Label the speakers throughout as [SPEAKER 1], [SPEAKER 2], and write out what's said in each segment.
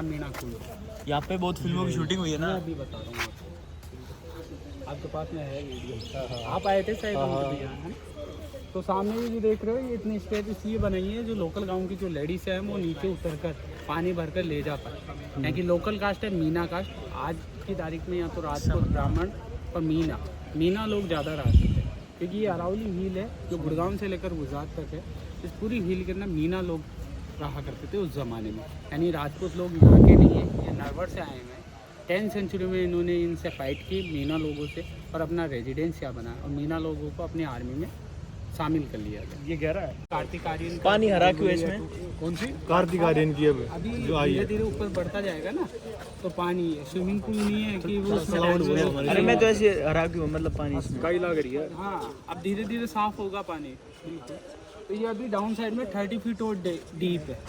[SPEAKER 1] मीना कुल्लू।
[SPEAKER 2] यहाँ पे बहुत फिल्मों की शूटिंग हुई है ना।
[SPEAKER 1] मैं अभी बता रहा हूँ आपके पास में है वीडियो। आप आए थे शायद उनके यहाँ, है ना? तो सामने ये जो देख रहे हो, ये इतनी स्टेज इसलिए बनाई है जो लोकल गांव की जो लेडीज़ है वो नीचे उतर कर पानी भर कर ले जा पाए। यहाँ की लोकल कास्ट है मीना कास्ट। आज की तारीख में यहाँ तो राजपूत, ब्राह्मण और मीना लोग ज़्यादा रहते हैं, क्योंकि ये अरावली हिल है जो गुड़गांव से लेकर गुजरात तक है। इस पूरी हिल के अंदर मीना लोग रहा करते थे उस ज़माने में। यानी राजपूत लोग यहाँ के नहीं है, ये नरवर से आए हुए हैं। 10th सेंचुरी में इन्होंने इनसे फाइट की मीना लोगों से और अपना रेजिडेंस यहाँ बनाया और मीना लोगों को अपनी आर्मी में शामिल कर लिया गया।
[SPEAKER 2] ये गहरा है।
[SPEAKER 1] कार्तिक आर्यन
[SPEAKER 2] पानी हरा क्यों है इसमें?
[SPEAKER 1] कौन सी?
[SPEAKER 2] कार्तिक आर्यन की
[SPEAKER 1] अभी धीरे धीरे ऊपर बढ़ता जाएगा ना, तो पानी स्विमिंग पूल नहीं है कि वो उसमें।
[SPEAKER 2] अरे मैं तो ऐसे हरा क्यों, मतलब पानी
[SPEAKER 1] स्काई लग रही है। हाँ, अब धीरे धीरे साफ होगा पानी। तो ये अभी डाउन साइड में 30 फीट और डीप है।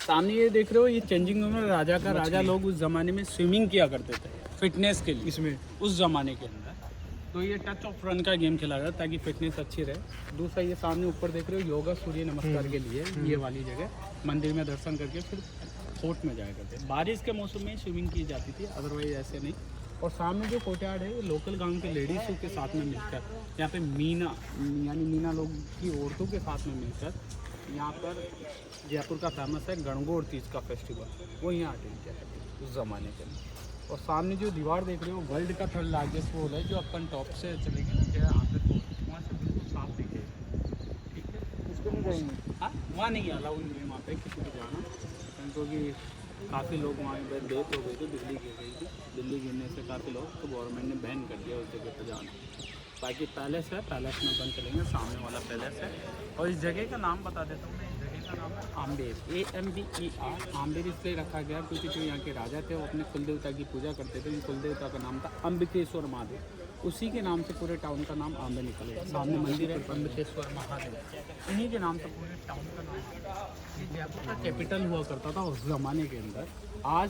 [SPEAKER 1] सामने ये देख रहे हो, ये चेंजिंग रूम है राजा का। राजा लोग उस जमाने में स्विमिंग किया करते थे फिटनेस के लिए इसमें, उस जमाने के अंदर। तो ये टच ऑफ रन का गेम खेला गया ताकि फिटनेस अच्छी रहे। दूसरा ये सामने ऊपर देख रहे हो, योगा सूर्य नमस्कार के लिए ये वाली जगह मंदिर में दर्शन करके फिर फोर्ट में जाया करते। बारिश के मौसम में स्विमिंग की जाती थी, अदरवाइज ऐसे नहीं। और सामने जो कोर्टयार्ड है, लोकल गांव के लेडीज़ों के साथ में मिलकर यहाँ पे मीना यानी मीना लोग की औरतों के साथ में मिलकर यहाँ पर जयपुर का फेमस है गणगौर तीज का फेस्टिवल, वो यहाँ अटेंड किया करते उस ज़माने के अंदर। और सामने जो दीवार देख रहे हो, वर्ल्ड का 3rd लार्जेस्ट पोल है, जो अपन टॉप से चलेंगे नीचे यहाँ पे वहाँ से बिल्कुल साफ दिखेगा। ठीक है, उस पर नहीं जाएंगे। हाँ, वहाँ नहीं अलाउ नहीं है वहाँ पे किसी को जाना, क्योंकि काफ़ी लोग वहाँ पर डेथ हो गई थी, बिजली गिर गई थी। बिजली गिरने से काफ़ी लोग, तो गवर्नमेंट ने बैन कर दिया उस जगह पर जाना। बाकी पैलेस है, पैलेस में अपन चलेंगे, सामने वाला पैलेस है। और इस जगह का नाम बता देता हूँ मैं, इस जगह का नाम है आम्बेर, AMBER। आम्बेर इसलिए रखा गया क्योंकि जो यहाँ के राजा थे वो अपने कुलदेवता की पूजा करते थे। उन कुलदेवता का नाम था अम्बिकेश्वर महादेव, उसी के नाम से पूरे टाउन का नाम आम्बेर निकलेगा। सामने मंदिर है अम्बिकेश्वर महादेव, इन्हीं के नाम से पूरे टाउन का नाम। ये जयपुर का कैपिटल हुआ करता था उस ज़माने के अंदर। आज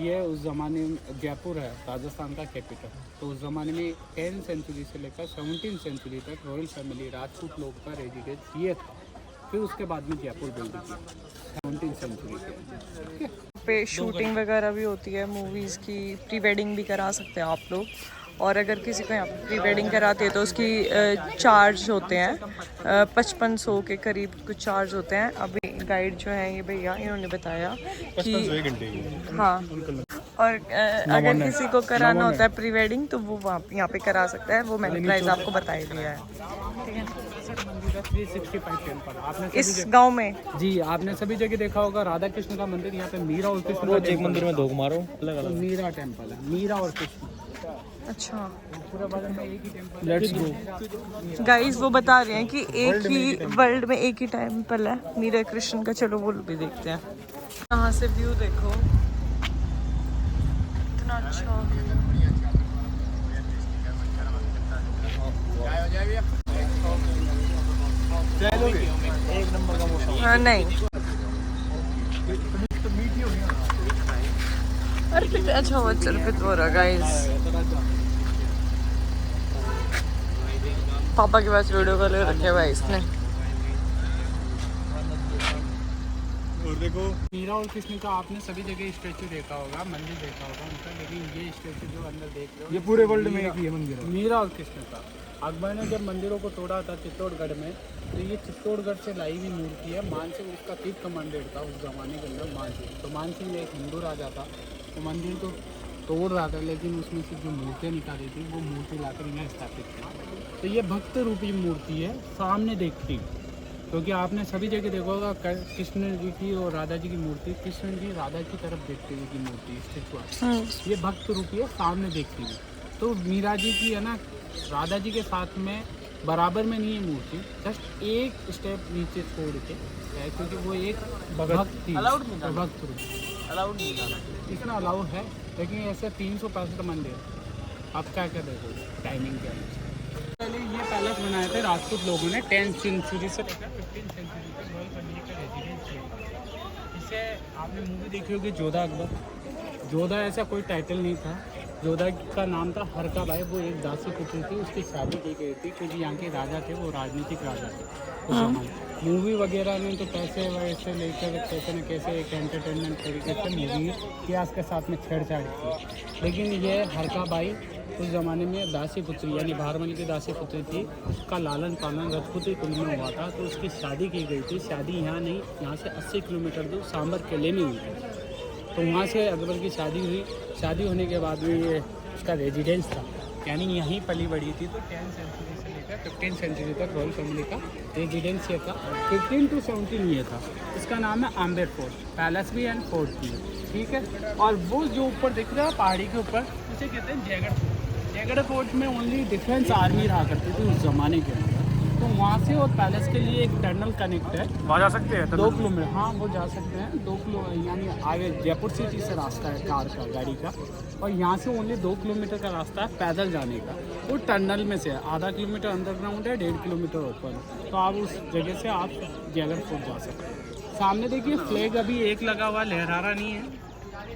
[SPEAKER 1] ये उस ज़माने में जयपुर है राजस्थान का कैपिटल। तो उस ज़माने में 10th सेंचुरी से लेकर 17th सेंचुरी तक रॉयल फैमिली राजपूत लोग का रेजिडेंस ये था। फिर उसके बाद में जयपुर बिल्ड किया 17th सेंचुरी के
[SPEAKER 3] पे शूटिंग वगैरह भी होती है मूवीज़ की, प्री वेडिंग भी करा सकते हैं आप लोग। और अगर किसी को यहाँ पे प्री वेडिंग कराते हैं तो उसकी चार्ज होते हैं 5500 के करीब कुछ चार्ज होते हैं। अभी गाइड जो है ये भैया, इन्होंने बताया कि हाँ, और अगर किसी को कराना होता है प्री वेडिंग तो वो वहाँ यहाँ पे करा सकता है। वो मैंने प्राइस आपको बता ही दिया है, ठीक है।
[SPEAKER 1] 365 टेम्पल आपने
[SPEAKER 3] इस गांव में
[SPEAKER 1] जी आपने सभी जगह देखा होगा। राधा कृष्ण का मंदिर, यहाँ पे मीरा और कृष्ण का
[SPEAKER 2] एक मंदिर में धोख मारो अलग अलग।
[SPEAKER 1] मीरा टेम्पल है, मीरा और कृष्ण।
[SPEAKER 3] अच्छा,
[SPEAKER 1] पूरे वर्ल्ड में एक ही टेम्पल।
[SPEAKER 2] लेट्स गो
[SPEAKER 3] गाइस, वो बता रहे हैं कि एक ही वर्ल्ड में एक ही टेम्पल है मीरा कृष्ण का। चलो वो भी देखते हैं। यहाँ से व्यू देखो, इतना अच्छा।
[SPEAKER 2] एक नंबर का मौसम।
[SPEAKER 3] हाँ नहीं, अरे फिर अच्छा हुआ, चल फिर हो रहा गाइस। पापा के पास वीडियो कॉल रखे भाई इसने।
[SPEAKER 2] और देखो
[SPEAKER 1] मीरा और कृष्ण का आपने सभी जगह स्टैचू देखा होगा, मंदिर देखा होगा उनका, लेकिन ये स्टैचू जो अंदर देख रहे हो
[SPEAKER 2] ये पूरे वर्ल्ड में एक ही मंदिर है,
[SPEAKER 1] मीरा और कृष्ण का। अकबर ने जब मंदिरों को तोड़ा था चित्तौड़गढ़ में, तो ये चित्तौड़गढ़ से लाई हुई मूर्ति है। मानसिंह उसका चीफ कमांडेंट था उस जमाने के अंदर, मानसिंह। तो मानसिंह एक हिंदू राजा था, तो मंदिर तो तोड़ रहा था, लेकिन उसमें से जो मूर्तियाँ निकाली थी वो मूर्ति लाकर यहाँ स्थापित की। तो ये भक्त रूपी मूर्ति है, सामने देखती, क्योंकि आपने सभी जगह देखा होगा कृष्ण जी की और राधा जी की मूर्ति, कृष्ण जी राधा की तरफ देखते हुए की मूर्ति स्टेचू। ये भक्त रूपी है, सामने देखती हुई। तो मीरा जी की है ना, राधा जी के साथ में बराबर में नहीं है मूर्ति, जस्ट एक स्टेप नीचे छोड़ के है, क्योंकि वो एक भक्त थी। भक्त रूप
[SPEAKER 2] अलाउड नहीं जाना,
[SPEAKER 1] इतना अलाउ है, लेकिन ऐसे 365 मंदिर। आप क्या क्या देखो टाइमिंग के अनुसार। पहले ये पैलेस बनाए थे राजपूत लोगों ने 10th सेंचुरी से लेकर 15th सेंचुरी तक रॉयल फैमिली का रेजिडेंस किया। इसे आपने मूवी देखी होगी जोधा अकबर। जोधा ऐसा कोई टाइटल नहीं था, जोधा का नाम था हरका बाई, वो एक दासी पुत्री थी, उसकी शादी की गई थी क्योंकि यहाँ के राजा थे वो राजनीतिक राजा थे उस जमाने। मूवी वगैरह में तो पैसे वैसे लेकर कैसे न कैसे एक एंटरटेनमेंट तरीके से मूवी इतिहास के साथ में छेड़छाड़ की, लेकिन ये हरका बाई उस ज़माने में दासी पुत्री यानी भारमल की दासी पुत्री थी, उसका लालन पालन रजपूती कुल में हुआ था, तो उसकी शादी की गई थी। शादी यहाँ नहीं, यहाँ से 80 किलोमीटर दूर सांबर किले में हुई थी। तो वहाँ से अकबर की शादी हुई। शादी होने के बाद में ये उसका रेजिडेंस था, यानी यहीं पली बड़ी थी। तो 10th सेंचुरी से लेकर 15th सेंचुरी तक रॉयल फैमिली का रेजिडेंस ये था। 15 to 17 ये था। इसका नाम है आम्बेर फोर्ट, पैलेस भी एंड फोर्ट भी, ठीक है। और वो जो ऊपर दिख रहा है पहाड़ी के ऊपर, उसे कहते हैं जयगढ़ फोर्ट। जयगढ़ फोर्ट में ओनली डिफेंस आर्मी रहा करती थी उस ज़माने के अंदर। तो वहाँ से और पैलेस के लिए एक टनल कनेक्ट है,
[SPEAKER 2] वहाँ जा सकते हैं
[SPEAKER 1] 2 किलोमीटर। हाँ वो जा सकते हैं 2 किलो, यानी आगे जयपुर सिटी से रास्ता है कार का, गाड़ी का। और यहाँ से ओनली 2 किलोमीटर का रास्ता है पैदल जाने का। वो टनल में से आधा किलोमीटर अंडरग्राउंड है, 1.5 किलोमीटर ऊपर। तो आप उस जगह से आप जयगढ़ फोर्ट जा सकते हैं। सामने देखिए फ्लैग अभी एक लगा हुआ, लहरा नहीं है,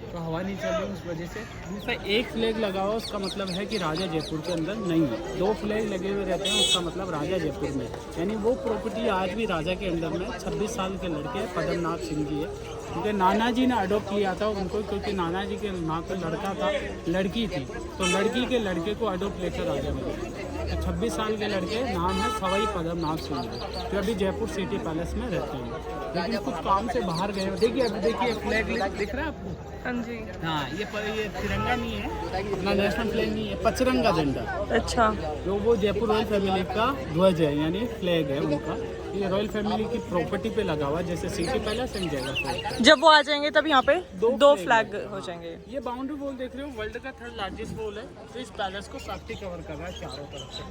[SPEAKER 1] तो हवा नहीं चल रही उस वजह से। दूसरा एक फ्लैग लगा हुआ, उसका मतलब है कि राजा जयपुर के अंदर नहीं है। 2 फ्लैग लगे हुए रहते हैं, उसका मतलब राजा जयपुर में, यानी वो प्रॉपर्टी आज भी राजा के अंदर में। 26 साल के लड़के पद्मनाभ सिंह जी है, क्योंकि नाना जी ने अडोप्ट किया था उनको, क्योंकि नाना जी के माँ का लड़का था, लड़की थी, तो लड़की के लड़के को अडोप्ट लेकर राजा बने। तो 26 साल के लड़के, नाम है सवाई पद्मनाभ सिंह जी, जो अभी जयपुर सिटी पैलेस में रहते हैं, लेकिन कुछ काम से बाहर गए। देखिए अभी देखिए फ्लैग दिख रहा है आपको?
[SPEAKER 3] हाँ जी।
[SPEAKER 1] हाँ ये तिरंगा नहीं है, अपना नेशनल फ्लैग नहीं है, पचरंगा झंडा।
[SPEAKER 3] अच्छा।
[SPEAKER 1] जो वो जयपुर रॉयल फैमिली का ध्वज है, यानी फ्लैग है उनका। ये रॉयल फैमिली की प्रॉपर्टी पे लगा हुआ, जैसे city palace and Jaigarh fort.
[SPEAKER 3] जब वो आ जाएंगे तब यहाँ पे दो फ्लैग हो जाएंगे।
[SPEAKER 1] ये बाउंड्री वॉल देख रहे हो, वर्ल्ड का 3rd लार्जेस्ट वॉल है। तो इस पैलेस को सख्ती कवर कर रहा है चारों तरफ से।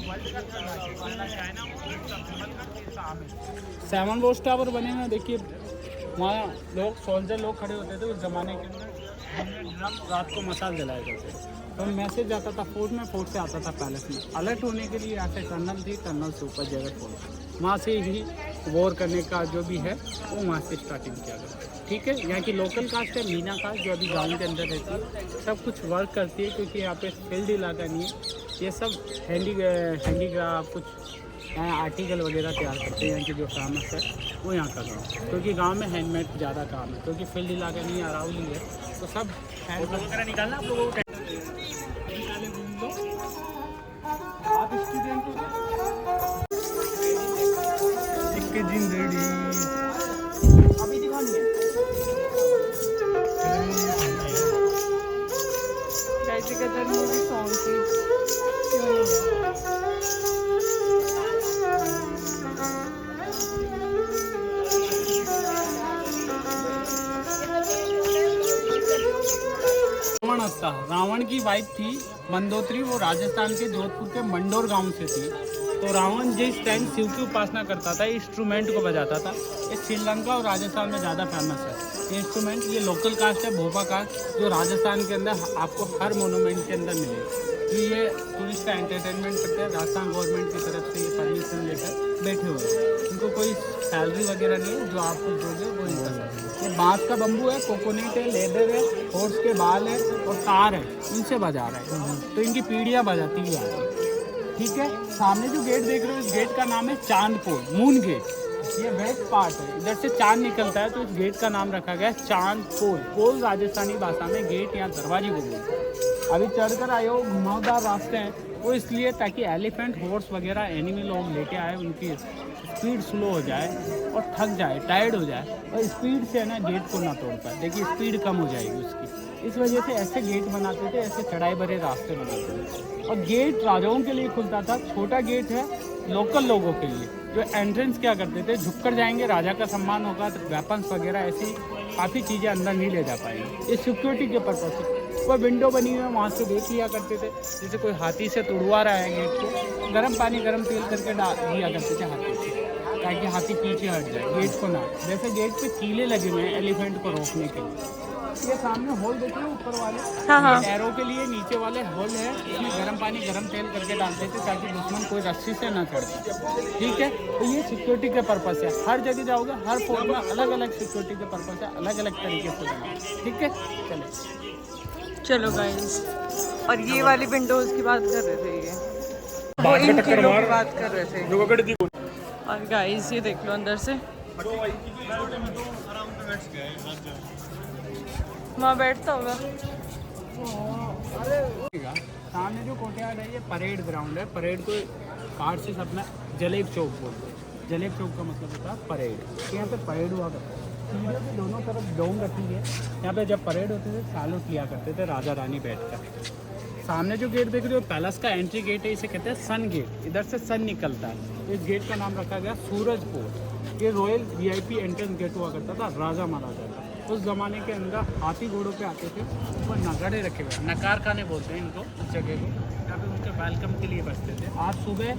[SPEAKER 1] वर्ल्ड का 3rd लार्जेस्ट, चाइना में 7 वॉच टावर बने हैं। देखिए वहाँ लोग सोल्जर लोग खड़े होते थे उस ज़माने के अंदर, ड्रम रात को मसाल जलाए जाते थे। तो मैसेज आता था फोर्ट में, फोर्ट से आता था पैलेस में। अलर्ट होने के लिए यहाँ से टनल थी, टनल से ऊपर जयगढ़ फोर्ट, वहाँ से ही वॉर करने का जो भी है वो वहाँ से स्टार्टिंग किया गया, ठीक है। यहाँ की लोकल कास्ट है मीना कास्ट, जो अभी गाँव के अंदर रहती है, सब कुछ वर्क करती है, क्योंकि यहाँ पे फील्ड इलाका नहीं है। ये सब हैंडीक्राफ्ट कुछ आर्टिकल वगैरह तैयार करते हैं। यहाँ की जो फेमस है वो यहाँ का गाँव, क्योंकि गांव में हैंडमेड ज़्यादा काम है, क्योंकि फील्ड इलाका नहीं अराउली है, तो सब हैंड वगैरह निकालना। आप लोगों को आप स्टूडेंट हो जिंदगी अभी दिखानी है।
[SPEAKER 3] गायत्री गदर मूवी सॉन्ग की क्यों नहीं है?
[SPEAKER 1] रावण की वाइफ थी मंदोत्री, वो राजस्थान के जोधपुर के मंडोर गांव से थी। तो रावण जिस टाइम शिव की उपासना करता था, इंस्ट्रूमेंट को बजाता था। ये श्रीलंका और राजस्थान में ज़्यादा फेमस है ये इंस्ट्रूमेंट। ये लोकल कास्ट है, भोपा कास्ट, जो राजस्थान के अंदर आपको हर मोनूमेंट के अंदर मिलेगी। ये टूरिस्ट का एंटरटेनमेंट करते हैं, राजस्थान गवर्नमेंट की तरफ से ये परमिशन लेकर बैठे हुए हैं। इनको कोई सैलरी वगैरह नहीं है, जो आप कुछ दोगे वो इनका है। ये बांस का बम्बू है, कोकोनट है, लेदर है, हॉर्स के बाल है और तार है, इनसे बजा रहा है। तो इनकी पीढ़ियाँ बजाती है आगे, ठीक है। सामने जो गेट देख रहे हो, इस गेट का नाम है चांदपोल, मून गेट। ये वेस्ट पार्ट है, इधर से चांद निकलता है, तो इस गेट का नाम रखा गया है चांदपोल। पोल राजस्थानी भाषा में गेट या दरवाजे को बोलते हैं। अभी चढ़कर आए हो, घुमावदार रास्ते हैं, वो इसलिए ताकि एलिफेंट, हॉर्स वगैरह एनिमल लोग लेके आए, उनकी स्पीड स्लो हो जाए और थक जाए, टायर्ड हो जाए, और स्पीड से ना गेट को ना तोड़ पाए। देखिए स्पीड कम हो जाएगी उसकी, इस वजह से ऐसे गेट बनाते थे, ऐसे चढ़ाई भरे रास्ते बनाते थे। और गेट राजाओं के लिए खुलता था, छोटा गेट है लोकल लोगों के लिए। जो एंट्रेंस क्या करते थे, झुककर जाएंगे, राजा का सम्मान होगा, तो वेपन्स वगैरह ऐसी काफ़ी चीज़ें अंदर नहीं ले जा पाएंगे। ये सिक्योरिटी के पर्पज से कोई विंडो बनी हुई है, वहाँ से देख लिया करते थे। जैसे कोई हाथी से तुड़वा रहा है गेट को, गर्म पानी गर्म तेल करके डाल दिया करते थे हाथी से, ताकि हाथी पीछे हट जाए, गेट को ना। जैसे गेट पे कीले लगे हुए हैं एलिफेंट को रोकने के लिए, ये सामने होल देख रहे हो ऊपर वाले,
[SPEAKER 3] हाँ हाँ
[SPEAKER 1] एरो के लिए नीचे वाले होल है, इसमें गर्म पानी गर्म तेल करके डालते थे ताकि दुश्मन कोई रस्सी से ना चढ़ पाए। ठीक है, तो ये सिक्योरिटी के पर्पस है। हर जगह जाओगे, हर फोर्ट में अलग अलग सिक्योरिटी के पर्पस है, अलग अलग तरीके से बनाओ। ठीक है, चलो
[SPEAKER 3] चलो गाइस। और ये वाली विंडोज की बात कर रहे थे, ये वो इन किलों की बात कर रहे थे। और गाइस ये देख लो अंदर से, वहाँ बैठता होगा।
[SPEAKER 1] सामने जो कोर्टयार्ड है ये परेड ग्राउंड है। परेड को फारसी से अपना जलेब चौक बोलते हैं। जलेब चौक का मतलब होता है परेड। यहाँ पे परेड हुआ करता है, सीढ़ियों की दोनों तरफ डोम रखी है। यहाँ पे जब परेड होते थे सैल्यूट लिया करते थे राजा रानी बैठकर। सामने जो गेट देख रहे हो पैलेस का एंट्री गेट है, इसे कहते हैं सन गेट। इधर से सन निकलता है। इस गेट का नाम रखा गया सूरज पोर्ट। ये रॉयल VIP एंट्रेंस गेट हुआ करता था राजा महाराजा का। उस ज़माने के अंदर हाथी घोड़ों पे आते थे, ऊपर नगाड़े रखे हुए, नकार खाने बोलते हैं इनको उस जगह को। यहाँ पे उनके वेलकम के लिए बसते थे। आज सुबह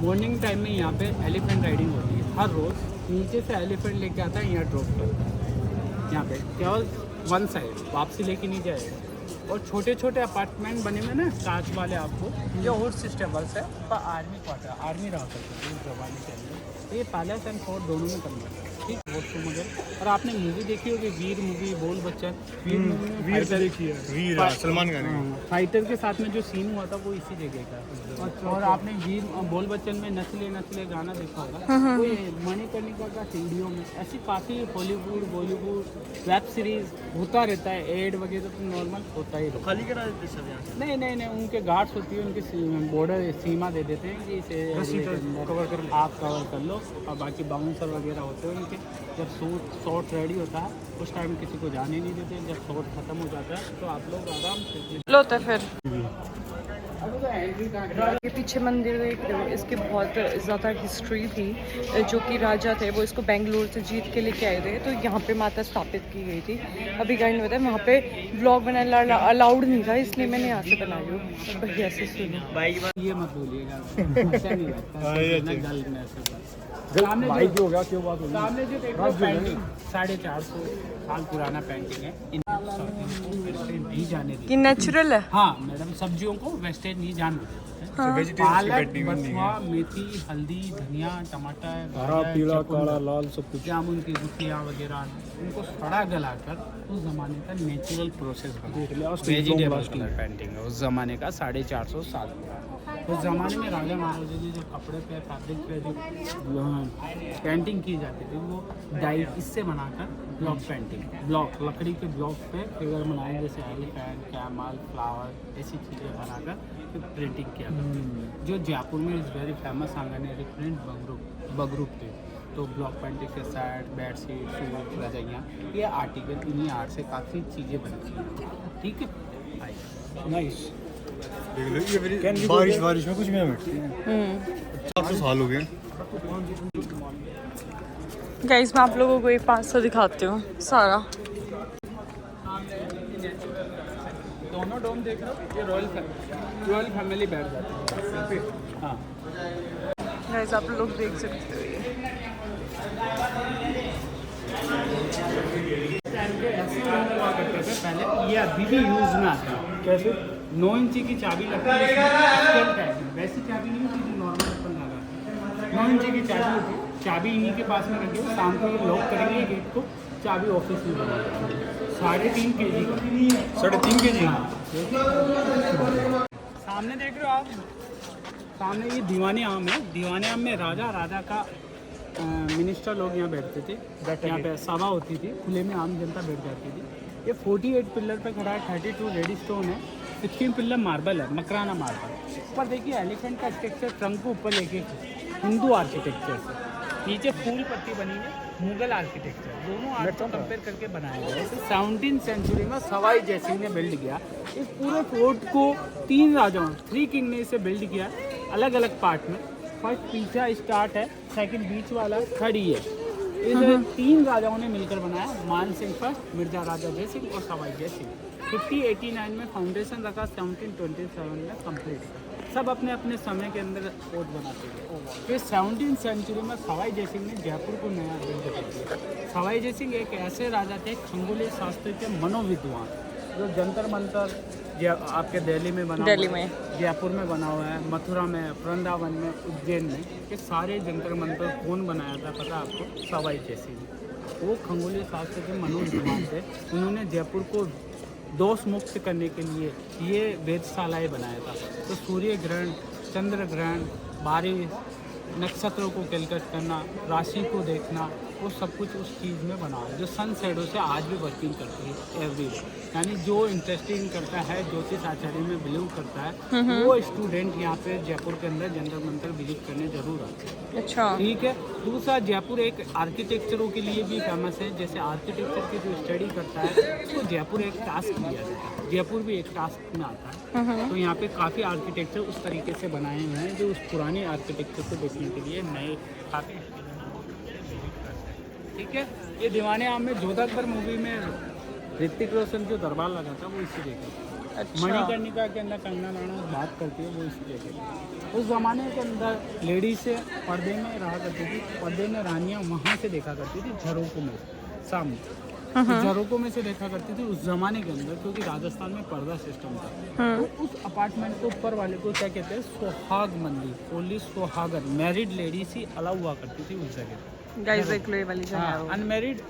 [SPEAKER 1] मॉर्निंग टाइम में यहाँ पे एलिफेंट राइडिंग होती है हर रोज़। नीचे से एलिफेंट लेके आता है, यहाँ ड्रॉप करता है। यहाँ पे केवल वन साइड, वापसी लेके नहीं जाएगा। और छोटे छोटे अपार्टमेंट बने हुए ना कांच वाले, आपको ये हॉर्स स्टेबल्स है पर आर्मी क्वार्टर, आर्मी रहा करते थे उस जमाने के अंदर। तो ये पैलेस एंड फोर्ट दोनों में कन्वर्ट है। ठीक, वो तो मुझे। और आपने मूवी देखी होगी वीर मूवी, बोल बच्चन। वीर मूवी में
[SPEAKER 2] वीर
[SPEAKER 1] फाइटर
[SPEAKER 2] देखी है, वीर सलमान खान की।
[SPEAKER 1] फाइटर के साथ में जो सीन हुआ था वो इसी जगह का। और आपने वीर बोल बच्चन में नस्ले नस्ले गाना देखा होगा, वो ये मणिकर्णिका का सीढ़ियों में। ऐसी काफ़ी हॉलीवुड बॉलीवुड वेब सीरीज होता रहता है। एड वगैरह तो नॉर्मल होता ही रहता है।
[SPEAKER 2] खाली करा देते सब यहाँ।
[SPEAKER 1] नहीं नहीं नहीं, उनके गार्ड्स होती है, उनकी बॉर्डर सीमा दे देते हैं कि इसे
[SPEAKER 2] कवर कर लो।
[SPEAKER 1] आप कवर कर लो। और बाकी बाउंसर वगैरह होते हैं उनके। जब शॉट रेडी होता है उस टाइम किसी को जाने नहीं देते। जब शॉट खत्म हो जाता है तो आप लोग आराम से
[SPEAKER 3] लो तो फिर
[SPEAKER 1] अब तो एंट्री का
[SPEAKER 3] ये पीछे मंदिर देख रहे हो, इसकी बहुत ज़्यादा हिस्ट्री थी। जो कि राजा थे वो इसको बेंगलोर से जीत के लेके आए थे, तो यहाँ पे माता स्थापित की गई थी। अभी गाइड बताया वहाँ पे ब्लॉग बनाना अलाउड नहीं था, इसलिए मैंने यहाँ से बनाई हूँ। बढ़िया से सुनी।
[SPEAKER 1] ये मत बोलिएगा, अच्छा नहीं लगता गल में ऐसे। सामने
[SPEAKER 2] हो गया, क्यों बात होगी?
[SPEAKER 1] सामने जो देख रहे हो पेंटिंग 450 साल पुराना पेंटिंग है। वेस्टेज नहीं जाने दी।
[SPEAKER 3] कि नेचुरल है।
[SPEAKER 1] हाँ मैडम, सब्जियों को वेस्टेज नहीं जाने देते। पालक, बथुआ, मेथी, हल्दी, धनिया, टमाटर,
[SPEAKER 2] हरा, पीला, काला, लाल सब कुछ।
[SPEAKER 1] जामुन की गुठलियाँ वगैरह उनको सड़ा गलाकर उस ज़माने का natural process vegetable colour painting है उस ज़माने का 450 साल पुराना। उस ज़माने में राजा महाराजा जी जो कपड़े पे फैब्रिक पे जो पेंटिंग की जाती थी वो डाई इससे बनाकर ब्लॉक पेंटिंग, ब्लॉक लकड़ी के ब्लॉक पे फिगर बनाए, जैसे एलिफेंट, कैमल, फ्लावर, ऐसी चीज़ें बनाकर फिर प्रिंटिंग किया करते थे। जो जयपुर में इज़ वेरी फेमस आंगनेरी प्रिंट बगरूप थे। तो ब्लॉक पेंटिंग के सेट, बेड शीट, सूट, रजाइयाँ, ये आर्टिकल इन्हीं आर्ट से काफ़ी चीज़ें बनती हैं। ठीक है,
[SPEAKER 2] नाइस। बारिश में कुछ में 400 साल हो गए।
[SPEAKER 3] गाइस मैं आप लोगों को एक 500 दिखाती हूँ सारा।
[SPEAKER 1] दोनों डोम देख लो, ये रॉयल फैमिली बैठ जाती है। हाँ
[SPEAKER 3] गाइस आप लोग देख सकते हो ये
[SPEAKER 1] ऐसे हुआ करते थे पहले, ये अभी भी यूज़ में आता है।
[SPEAKER 2] कैसे?
[SPEAKER 1] 9 इंची की चाबी लगती है इसमें, वैसी चाबी नहीं होती जो नॉर्मल अपन लगा। 9 इंची की चाबी होती है, चाबी इन्हीं के पास में रखी है। शाम को ये लॉक करेंगे गेट को, चाबी ऑफिस में बनाएंगे। 3.5 kg का।
[SPEAKER 2] 3.5 kg।
[SPEAKER 1] सामने देख रहे हो आप, सामने ये दीवाने आम है। दीवाने आम में राजा का मिनिस्टर लोग यहाँ बैठते थे। यहाँ पे सभा होती थी, खुले में आम जनता बैठ जाती थी। ये 48 पिलर पे खड़ा है, 32 रेडी स्टोन है, 16 पिलर मार्बल है, मकराना मार्बल। ऊपर देखिए एलिफेंट का स्ट्रक्चर, ट्रंक को ऊपर लेके हिंदू आर्किटेक्चर से। नीचे फूल पत्ती बनी है, मुगल आर्किटेक्चर। दोनों आर्ट को कंपेयर करके बनाया गया है। 17th सेंचुरी में सवाई जयसिंह ने बिल्ड किया इस पूरे फोर्ट को। 3 राजाओं, 3 किंग ने इसे बिल्ड किया अलग अलग पार्ट में। फर्स्ट पीछा स्टार्ट है, सेकंड बीच वाला, थर्ड ये। इसे 3 राजाओं ने मिलकर बनाया, मान सिंह फर्स्ट, मिर्जा राजा जय सिंह और सवाई जय सिंह। 1589 में फाउंडेशन रखा, 1727 में कंप्लीट। सब अपने अपने समय के अंदर कोर्ट बनाते थे। फिर 17वीं सेंचुरी में सवाई जयसिंह ने जयपुर को नया बिल्ड कर दिया। सवाई जयसिंह एक ऐसे राजा थे खंगोली शास्त्री के मनोविद्वान, जो जंतर मंतर आपके दिल्ली में बना
[SPEAKER 3] दिल्ली
[SPEAKER 1] हुआ है,
[SPEAKER 3] में।
[SPEAKER 1] जयपुर में बना हुआ है, मथुरा में, वृंदावन में, उज्जैन में, ये सारे जंतर मंतर कौन बनाया था पता है आपको? सवाई जयसिंह। वो खंगोली शास्त्र के मनोविद्वान थे। उन्होंने जयपुर को दोष मुक्त करने के लिए ये वेधशालाएँ बनाया था। तो सूर्य ग्रहण, चंद्र ग्रहण, बारिश, नक्षत्रों को कैलकुलेट करना, राशि को देखना, वो सब कुछ उस चीज़ में बना है, जो सन शैडो से आज भी वर्किंग करती है एवरी डे। यानी जो इंटरेस्टिंग करता है, ज्योतिष आचार्य में बिलीव करता है, वो स्टूडेंट यहाँ पे जयपुर के अंदर जंतर मंतर विजिट करने जरूर आते हैं।
[SPEAKER 3] अच्छा।
[SPEAKER 1] ठीक है। दूसरा, जयपुर एक आर्किटेक्चरों के लिए भी फेमस है। जैसे आर्किटेक्चर की जो स्टडी करता है उसको जयपुर एक टास्क दिया जाता है, जयपुर भी एक टास्क में आता है। तो यहाँ पे काफ़ी आर्किटेक्चर उस तरीके से बनाए हुए हैं, जो उस पुरानी आर्किटेक्चर को देखने के लिए नए काफ़ी। ठीक है। ये दीवाने आम में जोधा अकबर मूवी में ऋतिक रोशन जो दरबार लगा था वो इसी जगह।
[SPEAKER 3] अच्छा।
[SPEAKER 1] मणिकर्णिका के अंदर कंगना राणा बात करती है, वो इसी जगह। उस ज़माने के अंदर लेडीज से पर्दे में रहा करती थी, पर्दे में रानियाँ वहाँ से देखा करती थी, झरोकों में सामने। तो झरोकों में से देखा करती थी उस ज़माने के अंदर, क्योंकि राजस्थान में पर्दा सिस्टम था। तो उस अपार्टमेंट के ऊपर वाले को क्या कहते हैं? सुहाग मंदिर। ओनली सुहागन मैरिड लेडीज ही अलाउ हुआ करती थी उस जगह।
[SPEAKER 3] गाइस देख लो ये वाली जगह है वो।
[SPEAKER 1] अनमेरिड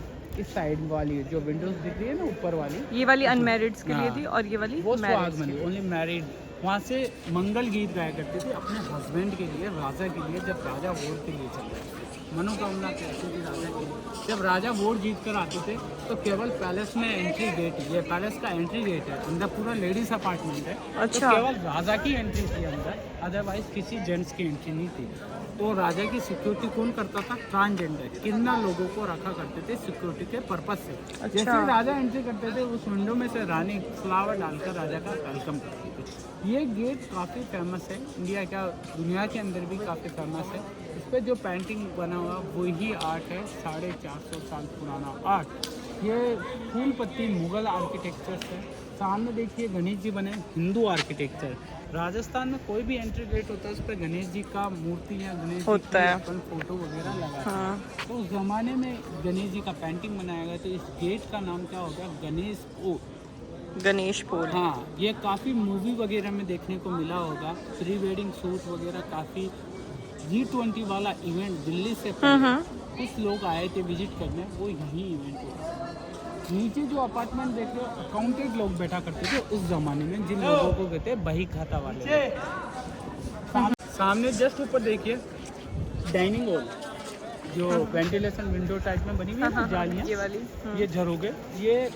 [SPEAKER 1] इस साइड वाली जो विंडोज दिख रही है ना ऊपर वाली,
[SPEAKER 3] ये वाली अनमैरिड्स के लिए
[SPEAKER 1] हाँ।
[SPEAKER 3] थी और ये वाली
[SPEAKER 1] वो सुहाग
[SPEAKER 3] मैरिड्स के
[SPEAKER 1] मंदिर,
[SPEAKER 3] लिए।
[SPEAKER 1] Only married. वहाँ से मंगल गीत गाया करते थे अपने हस्बैंड के लिए, राजा के लिए, जब राजा वोट के लिए चल रहे थे। मनोकामना कहती थी राजा के लिए। जब राजा वोट जीत कर आते थे तो केवल पैलेस में एंट्री गेट, ये पैलेस का एंट्री गेट है, अंदर पूरा लेडीज अपार्टमेंट है।
[SPEAKER 3] अच्छा।
[SPEAKER 1] तो केवल राजा की एंट्री थी अंदर, अदरवाइज किसी जेंट्स की एंट्री नहीं थी। तो राजा की सिक्योरिटी कौन करता था? ट्रांसजेंडर किन्ना लोगों को रखा करते थे सिक्योरिटी के पर्पज से।
[SPEAKER 3] अच्छा।
[SPEAKER 1] जैसे ही राजा एंट्री करते थे उस विंडो में से रानी फ्लावर डालकर राजा का वेलकम करती थी। ये गेट काफ़ी फेमस है, इंडिया क्या दुनिया के अंदर भी काफ़ी फेमस है। इस पर जो पेंटिंग बना हुआ वही आर्ट है, 450 साल पुराना आर्ट। ये फूल पत्ती मुगल आर्किटेक्चर है। सामने देखिए गणेश जी बने, हिंदू आर्किटेक्चर। राजस्थान में कोई भी एंट्री गेट होता है उस पर गणेश जी का मूर्ति या गणेश जी
[SPEAKER 3] होता
[SPEAKER 1] की
[SPEAKER 3] है।
[SPEAKER 1] अपन फोटो वगैरह लगाते हैं।
[SPEAKER 3] हाँ।
[SPEAKER 1] तो उस ज़माने में गणेश जी का पेंटिंग बनाया गया, तो इस गेट का नाम क्या हो गया? गणेश
[SPEAKER 3] गणेश पोल।
[SPEAKER 1] हाँ, ये काफ़ी मूवी वगैरह में देखने को मिला होगा। प्री वेडिंग शूट वगैरह काफ़ी G20 वाला इवेंट दिल्ली से कुछ लोग आए थे विजिट करने, वो यही इवेंट हुआ। नीचे जो अपार्टमेंट देख रहे हो अकाउंटेंट लोग बैठा करते थे उस जमाने में, जिन लोगों को कहते हैं बही खाता वाले। सामने जस्ट ऊपर देखिए डाइनिंग हॉल, जो वेंटिलेशन विंडो टाइप में बनी हुई है ना, जालियाँ,
[SPEAKER 3] ये वाली।
[SPEAKER 1] ये झरोगे, ये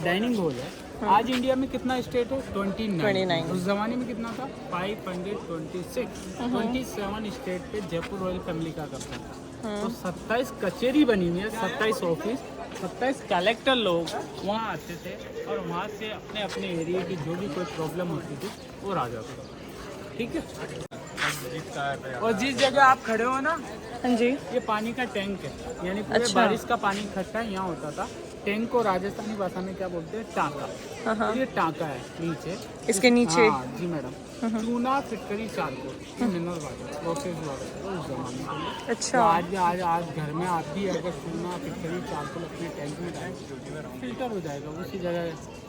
[SPEAKER 1] डाइनिंग हॉल है। आज इंडिया में कितना स्टेट है? 29। उस जमाने में कितना था? 526। 27 स्टेट पे जयपुर रॉयल फैमिली का कब्जा था। तो 27 कचेरी बनी हुई है, 27 ऑफिस, 27 कलेक्टर लोग वहाँ आते थे और वहाँ से अपने अपने एरिया की जो भी कोई प्रॉब्लम होती थी वो राजा को। ठीक है। और जिस जगह आप खड़े हो ना,
[SPEAKER 3] हाँ जी।
[SPEAKER 1] ये पानी का टैंक है, यानी पूरे
[SPEAKER 3] अच्छा।
[SPEAKER 1] बारिश का पानी इकट्ठा यहाँ होता था। टैंक को राजस्थानी भाषा में क्या बोलते हैं? टांका।
[SPEAKER 3] हाँ।
[SPEAKER 1] ये टांका है नीचे,
[SPEAKER 3] इसके नीचे।
[SPEAKER 1] हाँ जी मैडम। चूना फिटकरी चारकोल, ये मिनरल वाटर प्रोसेस वाटर उस जमाने में।
[SPEAKER 3] अच्छा।
[SPEAKER 1] तो आज घर में आप भी अगर चूना फिटकरी चारकोल अपने टैंक में डालें फिल्टर हो जाएगा। उसी जगह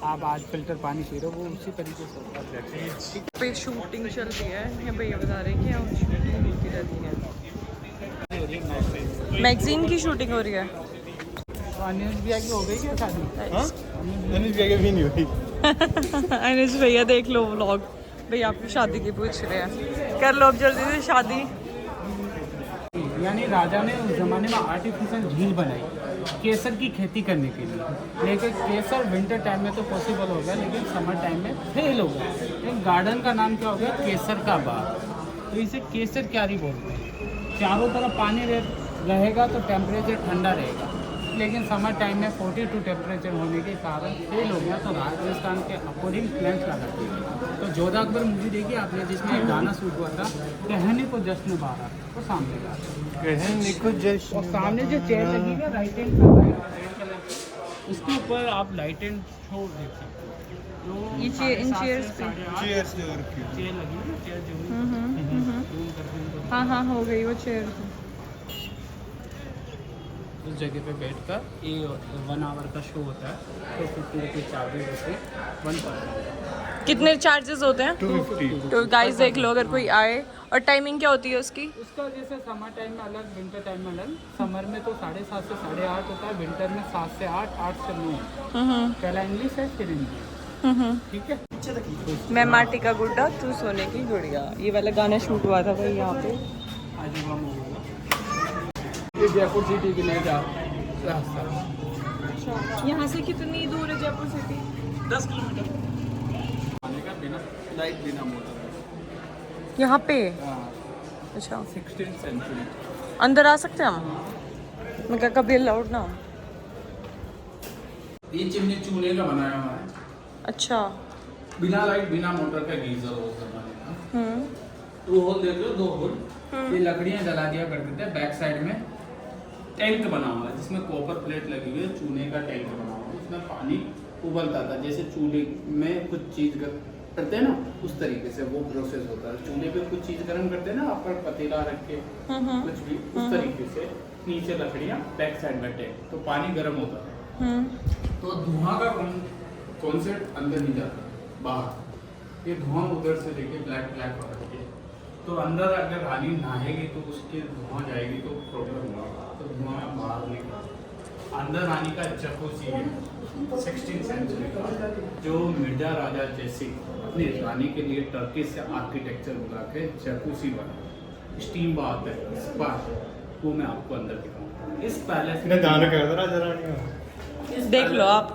[SPEAKER 1] आप आज फिल्टर पानी पी रहे हो, वो उसी तरीके से होता है।
[SPEAKER 3] पे शूटिंग चल रही है, ये भैया बता रहे हैं कि यहाँ शूटिंग होती रहती है। मैगजीन की शूटिंग हो रही है।
[SPEAKER 1] अनिल भैया की हो गई क्या शादी?
[SPEAKER 2] अनिल भैया की भी नहीं हुई।
[SPEAKER 3] अनिश भैया देख लो व्लॉग, भैया आपकी शादी की पूछ रहे हैं, कर लो अब जल्दी से शादी।
[SPEAKER 1] यानी राजा ने उस जमाने में आर्टिफिशियल झील बनाई केसर की खेती करने के लिए, लेकिन केसर विंटर टाइम में तो पॉसिबल हो गया, लेकिन समर टाइम में फेल हो गया। एक गार्डन का नाम क्या हो गया? केसर का बाग। तो इसे केसर क्यारी बोलते हैं। चारों तरफ पानी रहेगा तो टेम्परेचर ठंडा रहेगा, लेकिन समर टाइम में 42 टेम्परेचर होने के कारण फेल हो गया। तो राजस्थान के अकॉर्डिंग प्लांट्स लगाते हैं। तो जोधा अकबर मूवी देखी आपने, जिसमें एक गाना शूट हुआ था, कहने को जश्न बारा, वो सामने का
[SPEAKER 2] कहने को जश्न
[SPEAKER 1] और सामने जो चेयर लगी है राइट हैंड का, उसके ऊपर आप लाइट एंड शो देख सकते हो। जो
[SPEAKER 3] ये चेयर- इन
[SPEAKER 1] 7:30
[SPEAKER 3] चेयर्स
[SPEAKER 1] से
[SPEAKER 3] पे?
[SPEAKER 1] 8:30
[SPEAKER 2] चेयर्स जो रखी है।
[SPEAKER 1] चेयर लगी है, चेयर जो रूम करके उनको
[SPEAKER 3] हाँ हाँ हो गई वो चेयर तो।
[SPEAKER 1] उस जगह पे बैठकर ये 1 आवर का शो होता है, तो 50 रुपीज़ चार्जेस होते हैं 1 पर्सन।
[SPEAKER 3] कितने चार्जेस होते हैं?
[SPEAKER 2] 250।
[SPEAKER 3] तो गाइस देख लो अगर कोई आए। और टाइमिंग क्या होती है उसकी?
[SPEAKER 1] उसका जैसे समर टाइम में अलग, विंटर टाइम में अलग। समर में तो 7:30 से 8:30 होता है, विंटर में 7 से 8, 8 से 9। पहला इंग्लिश है फिर हिंदी, ठीक है।
[SPEAKER 3] मैं माटी का गुड्डा तू सोने की गुड़िया, ये वाला गाना शूट हुआ था भाई यहाँ पे।
[SPEAKER 1] आजूबा मूवी का ये जयपुर सिटी के लिए जा रास्ता।
[SPEAKER 3] यहाँ से कितनी दूर है जयपुर सिटी?
[SPEAKER 1] 10 किलोमीटर आने का, बिना लाइट बिना मोटर।
[SPEAKER 3] यहाँ पे?
[SPEAKER 1] हाँ,
[SPEAKER 3] अच्छा
[SPEAKER 1] 16th सेंचुरी।
[SPEAKER 3] अंदर आ सकते हैं हम? मैं क्या कभी अलाउड ना?
[SPEAKER 1] ये चिमनी चूने का बनाया हुआ है,
[SPEAKER 3] अच्छा।
[SPEAKER 1] बिना लाइट बिना मोटर का गीजर हो जमाने का। तो होल देख लो, 2 होल। ये लकड़ियां जला दिया करते थे। बैक साइड में टैंक बना हुआ है जिसमें कॉपर प्लेट लगी हुई है, चूने का टैंक बना हुआ है। उसमें पानी उबलता था, जैसे चूल्हे में कुछ चीज़ करते हैं ना, उस तरीके से वो प्रोसेस होता है। चूल्हे पे कुछ चीज़ गर्म करते हैं ना, आप पर पतीला रख के कुछ भी, उस तरीके से नीचे लकड़ियाँ, बैक साइड में टैंक, तो पानी गर्म होता था। तो धुआं का कॉन्सेप्ट अंदर नहीं जाता, बाहर। ये धुआं उधर से लेके ब्लैक ब्लैक हो रही है, तो अंदर अगर रानी नहाएगी तो उसके धुआं जाएगी तो प्रॉब्लम होगा, तो धुआं बाहर निकला। अंदर रानी का जकूज़ी है 16th सेंचुरी का, जो मिर्जा राजा जैसी अपनी रानी के लिए टर्की से आर्किटेक्चर बुला के जकूज़ी बना, स्टीम बात है इस बार, वो मैं आपको अंदर दिखाऊंगा। इस पैलेस में
[SPEAKER 2] दान कर दो राजा रानी का।
[SPEAKER 3] देख लो आप।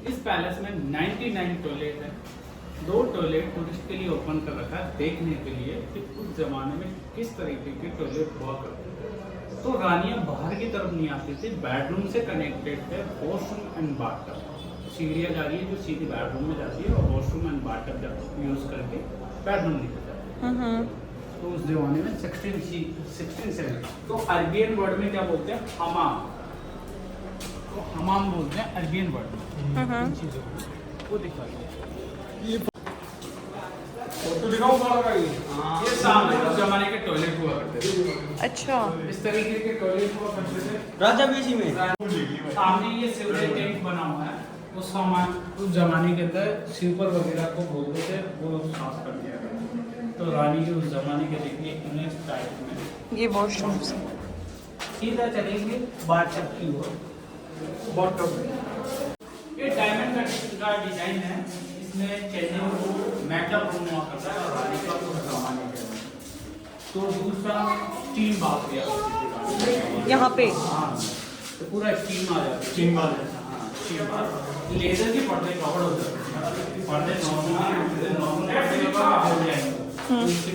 [SPEAKER 1] इस पैलेस में 99 टॉयलेट है। 2 टॉयलेट टूरिस्ट के लिए ओपन कर रखा है, देखने के लिए कि उस जमाने में किस तरीके के टॉयलेट हुआ करते थे। तो रानियां बाहर की तरफ नहीं आती थी, बेडरूम से कनेक्टेड थे वॉशरूम एंड बाथटब। सीढ़ियाँ जा रही है जो सीधी बेडरूम में जाती है, और वॉशरूम एंड बाथटब यूज करके बेडरूम निकल जाती है। तो उस जमाने में 16 तो अरबियन वर्ड में क्या बोलते हैं? हमाम। तो हमाम बोलते हैं अरबियन वर्ड में इन चीज़ों को। वो दिखा दिया,
[SPEAKER 2] फोटो दिखाओ बाहर का।
[SPEAKER 1] ये सामने उस जमाने के टॉयलेट हुआ करते थे।
[SPEAKER 3] अच्छा
[SPEAKER 1] इस तरीके के टॉयलेट हुआ करते थे।
[SPEAKER 2] राजा बीसी में
[SPEAKER 1] सामने ये सिवरेज टैंक बना हुआ है, उस जमाने के अंदर स्वीपर वगैरह को बोलते थे, वो लोग साफ कर दिया करते थे। तो रानी के उस जमाने के देखिए इंग्लिश टाइप में
[SPEAKER 3] ये वॉशरूम से
[SPEAKER 1] सीधा चलेंगे बाथटब की ओर। बॉटम ये डायमंड का डिजाइन है, इसमें चेंजिंग मेकअप रूम हुआ करता है, और रानी का उस जमाने के अंदर। तो दूसरा स्टीम बाथ है
[SPEAKER 3] यहाँ पे।
[SPEAKER 1] हाँ, तो पूरा स्टीम आ जाता है।
[SPEAKER 2] Steam bath.
[SPEAKER 1] हाँ, स्टीम बाथ। लेजर के पर्दे कवर हो जाते हैं, पर्दे नॉर्मल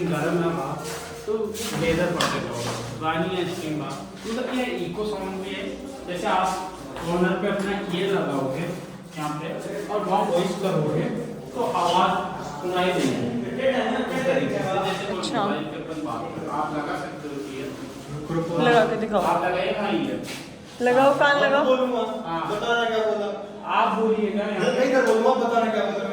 [SPEAKER 1] गर्म है बात, तो लेजर पर्दे कवर। रानी है स्टीम बाथ, मतलब ये इको साउंड भी है। जैसे आप कॉर्नर पे अपना ये लगाओगे यहाँ पे और वहाँ वॉइस करोगे तो आवाज़ सुनाई देगी इस तरीके से, जैसे कोई
[SPEAKER 3] अच्छा।
[SPEAKER 1] मोबाइल पे अपन बात कर, आप लगा सकते हो कि ये
[SPEAKER 3] लगा के दिखाओ।
[SPEAKER 1] आप लगाइए कहाँ ये
[SPEAKER 3] लगाओ, कान लगाओ।
[SPEAKER 2] बोलूंगा बताना क्या बोला,
[SPEAKER 1] आप बोलिएगा यहाँ पे।
[SPEAKER 2] नहीं कर बोलूंगा बताना क्या बोला।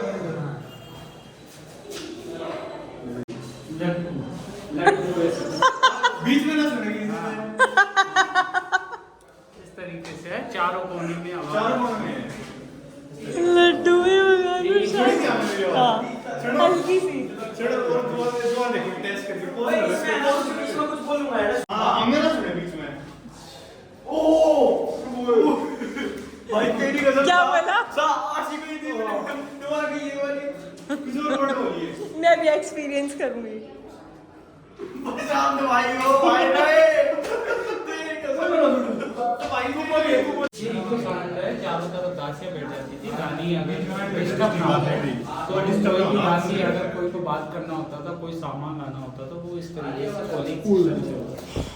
[SPEAKER 2] बीच में ना सुनेगी
[SPEAKER 1] इस तरीके से चारों कोने में आवाज।
[SPEAKER 2] चारों कोने में
[SPEAKER 3] लड्डू में बगा दो
[SPEAKER 2] थोड़ी सी
[SPEAKER 3] शायद।
[SPEAKER 2] आवाज मेरी
[SPEAKER 3] हाँ,
[SPEAKER 2] आवाज।
[SPEAKER 3] हल्की सी।
[SPEAKER 2] चलो और दुआ देखो टेस्ट करके इसमें कुछ बोलूंगा हां हमें ना सुने बीच में। ओ भाई तेरी कसम
[SPEAKER 3] क्या बोला?
[SPEAKER 2] आशी को ये दुआ की ये वाली कुछ और वर्ड बोलिए।
[SPEAKER 3] मैं भी एक्सपीरियंस करूंगी।
[SPEAKER 2] साहब भाई हो भाई तेरी कसम भाई को बोलिए।
[SPEAKER 1] ये इको साउंड है, चारों तरफ दासियां बैठ जाती थी। रानी अगर डिस्टर्ब ना हो तो कोई भी दासी अगर कोई को बात करना होता था, कोई सामान लाना होता था, वो इस तरीके से कॉलिंग,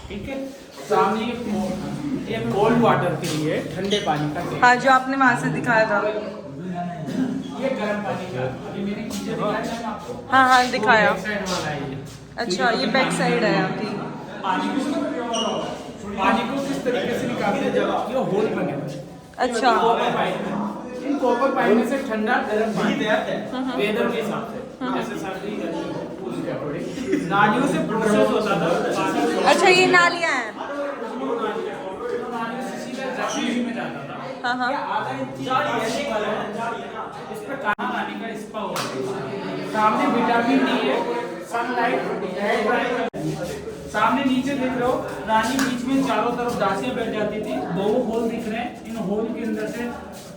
[SPEAKER 1] ठीक है। सामने ये कोल्ड वाटर के लिए ठंडे पानी का टैंक।
[SPEAKER 3] हाँ, जो आपने वहाँ से दिखाया था।
[SPEAKER 1] ये गर्म पानी का, अभी मैंने नीचे दिखाया था ना आपको।
[SPEAKER 3] हाँ हाँ दिखाया।
[SPEAKER 1] वो बैक साइड वाला है ये।
[SPEAKER 3] अच्छा, ये बैक साइड है आपकी।
[SPEAKER 1] पानी को किस तरीके से निकालते हैं, जब ये होल बने हुए हैं।
[SPEAKER 3] अच्छा
[SPEAKER 1] इन कॉपर पाइप में से ठंडा गर्म पानी वेदर के हिसाब से, जैसे सर्दी गर्मी उसके अकॉर्डिंग नालियों से प्रोसेस होता था पानी।
[SPEAKER 3] अच्छा ये नालियाँ हैं।
[SPEAKER 1] नालियों से सीधा जमीन में जाता था।
[SPEAKER 3] हाँ हाँ।
[SPEAKER 1] ये आधा इंच इस पे काना लाने का स्पा होता है। सामने विटामिन डी है, सनलाइट, सामने नीचे देख रहे हो रानी बीच में चारों तरफ दासियां बैठ जाती थी। 2 होल दिख रहे हैं, इन होल के अंदर से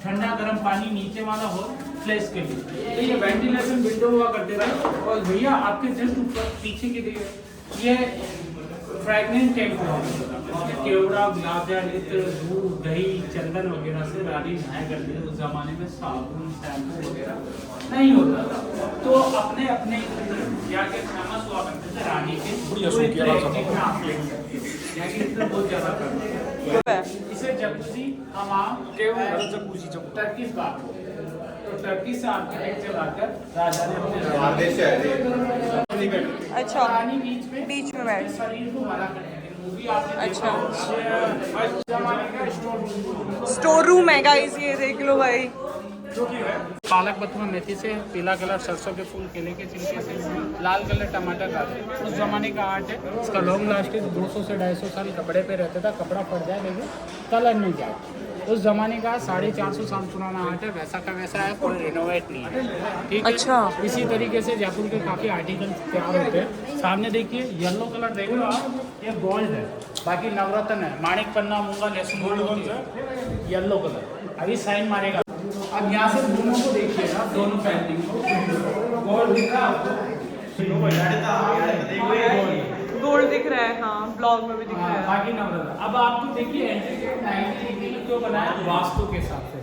[SPEAKER 1] ठंडा गर्म पानी नीचे वाला होल फ्लैश के लिए, तो ये वेंटिलेशन विंडो हुआ करते थे। और भैया आपके जस्ट ऊपर पीछे की देखिए ये फ्रेगनेंट टैंक हुआ करता था। इसमें केवड़ा, गुलाब जल, इत्र, दूध, दही, चंदन वगैरह से रानी नहाया करती थी। उस जमाने में साबुन, शैम्पू वगैरह नहीं होता था, तो अपने अपने या के फेमस हुआ करते थे रानी के बहुत ज्यादा। इसे जकूजी, हमाम, टर्किश बात, तो टर्किश से आर्किटेक्चर आकर राजा ने अपने
[SPEAKER 3] अच्छा
[SPEAKER 1] रानी बीच में
[SPEAKER 3] बैठ।
[SPEAKER 1] शरीर को मरा करती थी। मूवी आपने
[SPEAKER 3] अच्छा
[SPEAKER 1] फर्स्ट जमाने का
[SPEAKER 3] स्टोर रूम है गाइस, ये देख लो भाई।
[SPEAKER 1] पालक बथुआ मेथी से, पीला कलर सरसों के फूल, केले के छिलके से, लाल कलर टमाटर का है। उस जमाने का आर्ट है। इसका लॉन्ग लास्टिंग 200 से 250 साल कपड़े पे रहता था। कपड़ा फट जाए लेकिन कलर नहीं जाए। उस जमाने का 450 साल पुराना आर्ट है। वैसा का वैसा है, कोई रिनोवेट नहीं है। ठीक है। अच्छा। इसी तरीके से जयपुर के काफ़ी आर्टिकल तैयार होते हैं। सामने देखिए येलो कलर देख लो आप, ये गोल्ड है। बाकी नवरत्न है, माणिक पन्ना, मूंगा, लहसुन, येलो कलर अभी साइन मारेगा। अब यहाँ से दोनों को देखिएगा, दोनों पेंटिंग को गोल्ड दिख रहा है आपको,
[SPEAKER 3] गोल्ड दिख रहा है, हाँ ब्लॉग में भी दिख रहा है।
[SPEAKER 1] बाकी नवरत्न। अब आपको देखिए एंट्री गेट 90 क्यों बनाया, वास्तु के हिसाब से।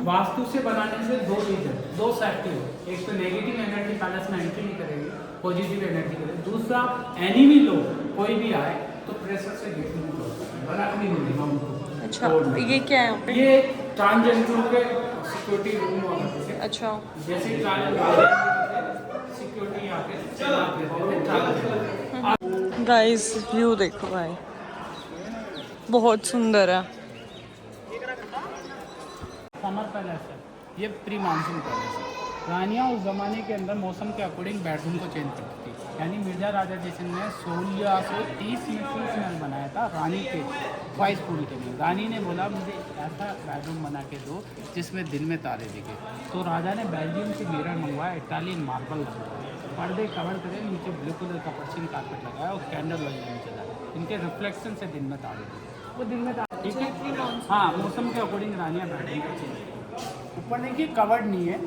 [SPEAKER 1] वास्तु से बनाने से 2 चीज़ है, 2 सेफ्टी हो। एक तो नेगेटिव एनर्जी पैलेस में एंट्री नहीं करेगी, पॉजिटिव एनर्जी करेगी। दूसरा एनिमी लोग कोई भी आए तो प्रेशर से गेट नहीं तोड़ता, बना नहीं मिलेगा उनको।
[SPEAKER 3] अच्छा ये क्या है?
[SPEAKER 1] ये ट्रांसजेंडरों के सिक्योरिटी रूम हुआ करते थे।
[SPEAKER 3] अच्छा
[SPEAKER 1] जैसे सिक्योरिटी यहाँ पे
[SPEAKER 3] गाइस व्यू देखो भाई, बहुत सुंदर है।
[SPEAKER 1] समर पैलेस है, ये प्री मानसून पैलेस है। रानियाँ उस ज़माने के अंदर मौसम के अकॉर्डिंग बेडरूम को चेंज करती थी। यानी मिर्जा राजा जैसे ने 16 से 30 में 30 महल बनाया था रानी के ख्वाहिश पूरी के लिए। रानी ने बोला मुझे ऐसा बेडरूम बना के दो जिसमें दिन में तारे दिखे। तो राजा ने बेल्जियम से मिरर मंगवाया, इटालियन मार्बल लगवाया, पर्दे कवर करे, नीचे ब्लू कलर का पर्शियन कारपेट लगाया और कैंडल लगे नीचे लगा। इनके रिफ्लेक्शन से दिन में तारे दिखे, वो दिन में तारे। ठीक है, हाँ मौसम के अकॉर्डिंग रानियाँ बेडरूम को चेंज करती। ऊपर देखिए कवर्ड नहीं है,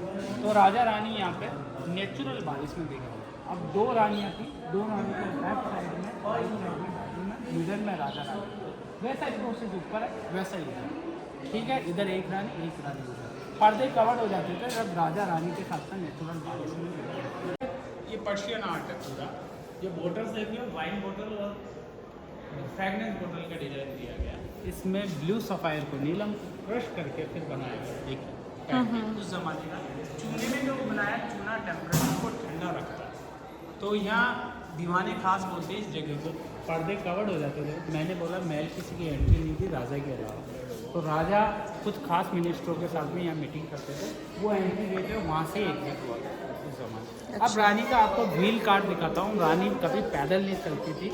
[SPEAKER 1] तो राजा रानी यहाँ पे नेचुरल बारिश में देखा। अब 2 रानियाँ थी, 2 रानी को लेफ्ट साइड में, राइट साइड में बेडरूम में, मिडल में राजा रानी। वैसा ही प्रोसेस ऊपर है, वैसा ही है। ठीक है, इधर एक रानी उधर। पर्दे कवर्ड हो जाते थे जब राजा रानी के साथ में नेचुरल बारिश में। ये पर्शियन आर्ट है पूरा। ये बोटल्स देखिए, वाइन बोतल और फ्रेगनेंस बोतल का डिजाइन दिया गया। इसमें ब्लू सफ़ायर को नीलम क्रश करके फिर बनाया गया। देखिए उस जमाने का चूने में जो बनाया, चूना टेम्परेचर को ठंडा रखता है। तो यहाँ दीवाने खास बोलते हैं इस जगह को। पर्दे कवर्ड हो जाते थे। मैंने बोला महल किसी की एंट्री नहीं थी राजा के अलावा, तो राजा कुछ खास मिनिस्टरों के साथ में यहाँ मीटिंग करते थे, वो एंट्री देते वहाँ से एग्जिट हुआ उस जमाने। अब रानी का आपको व्हील कार्ड दिखाता हूँ। रानी कभी पैदल नहीं चलती थी,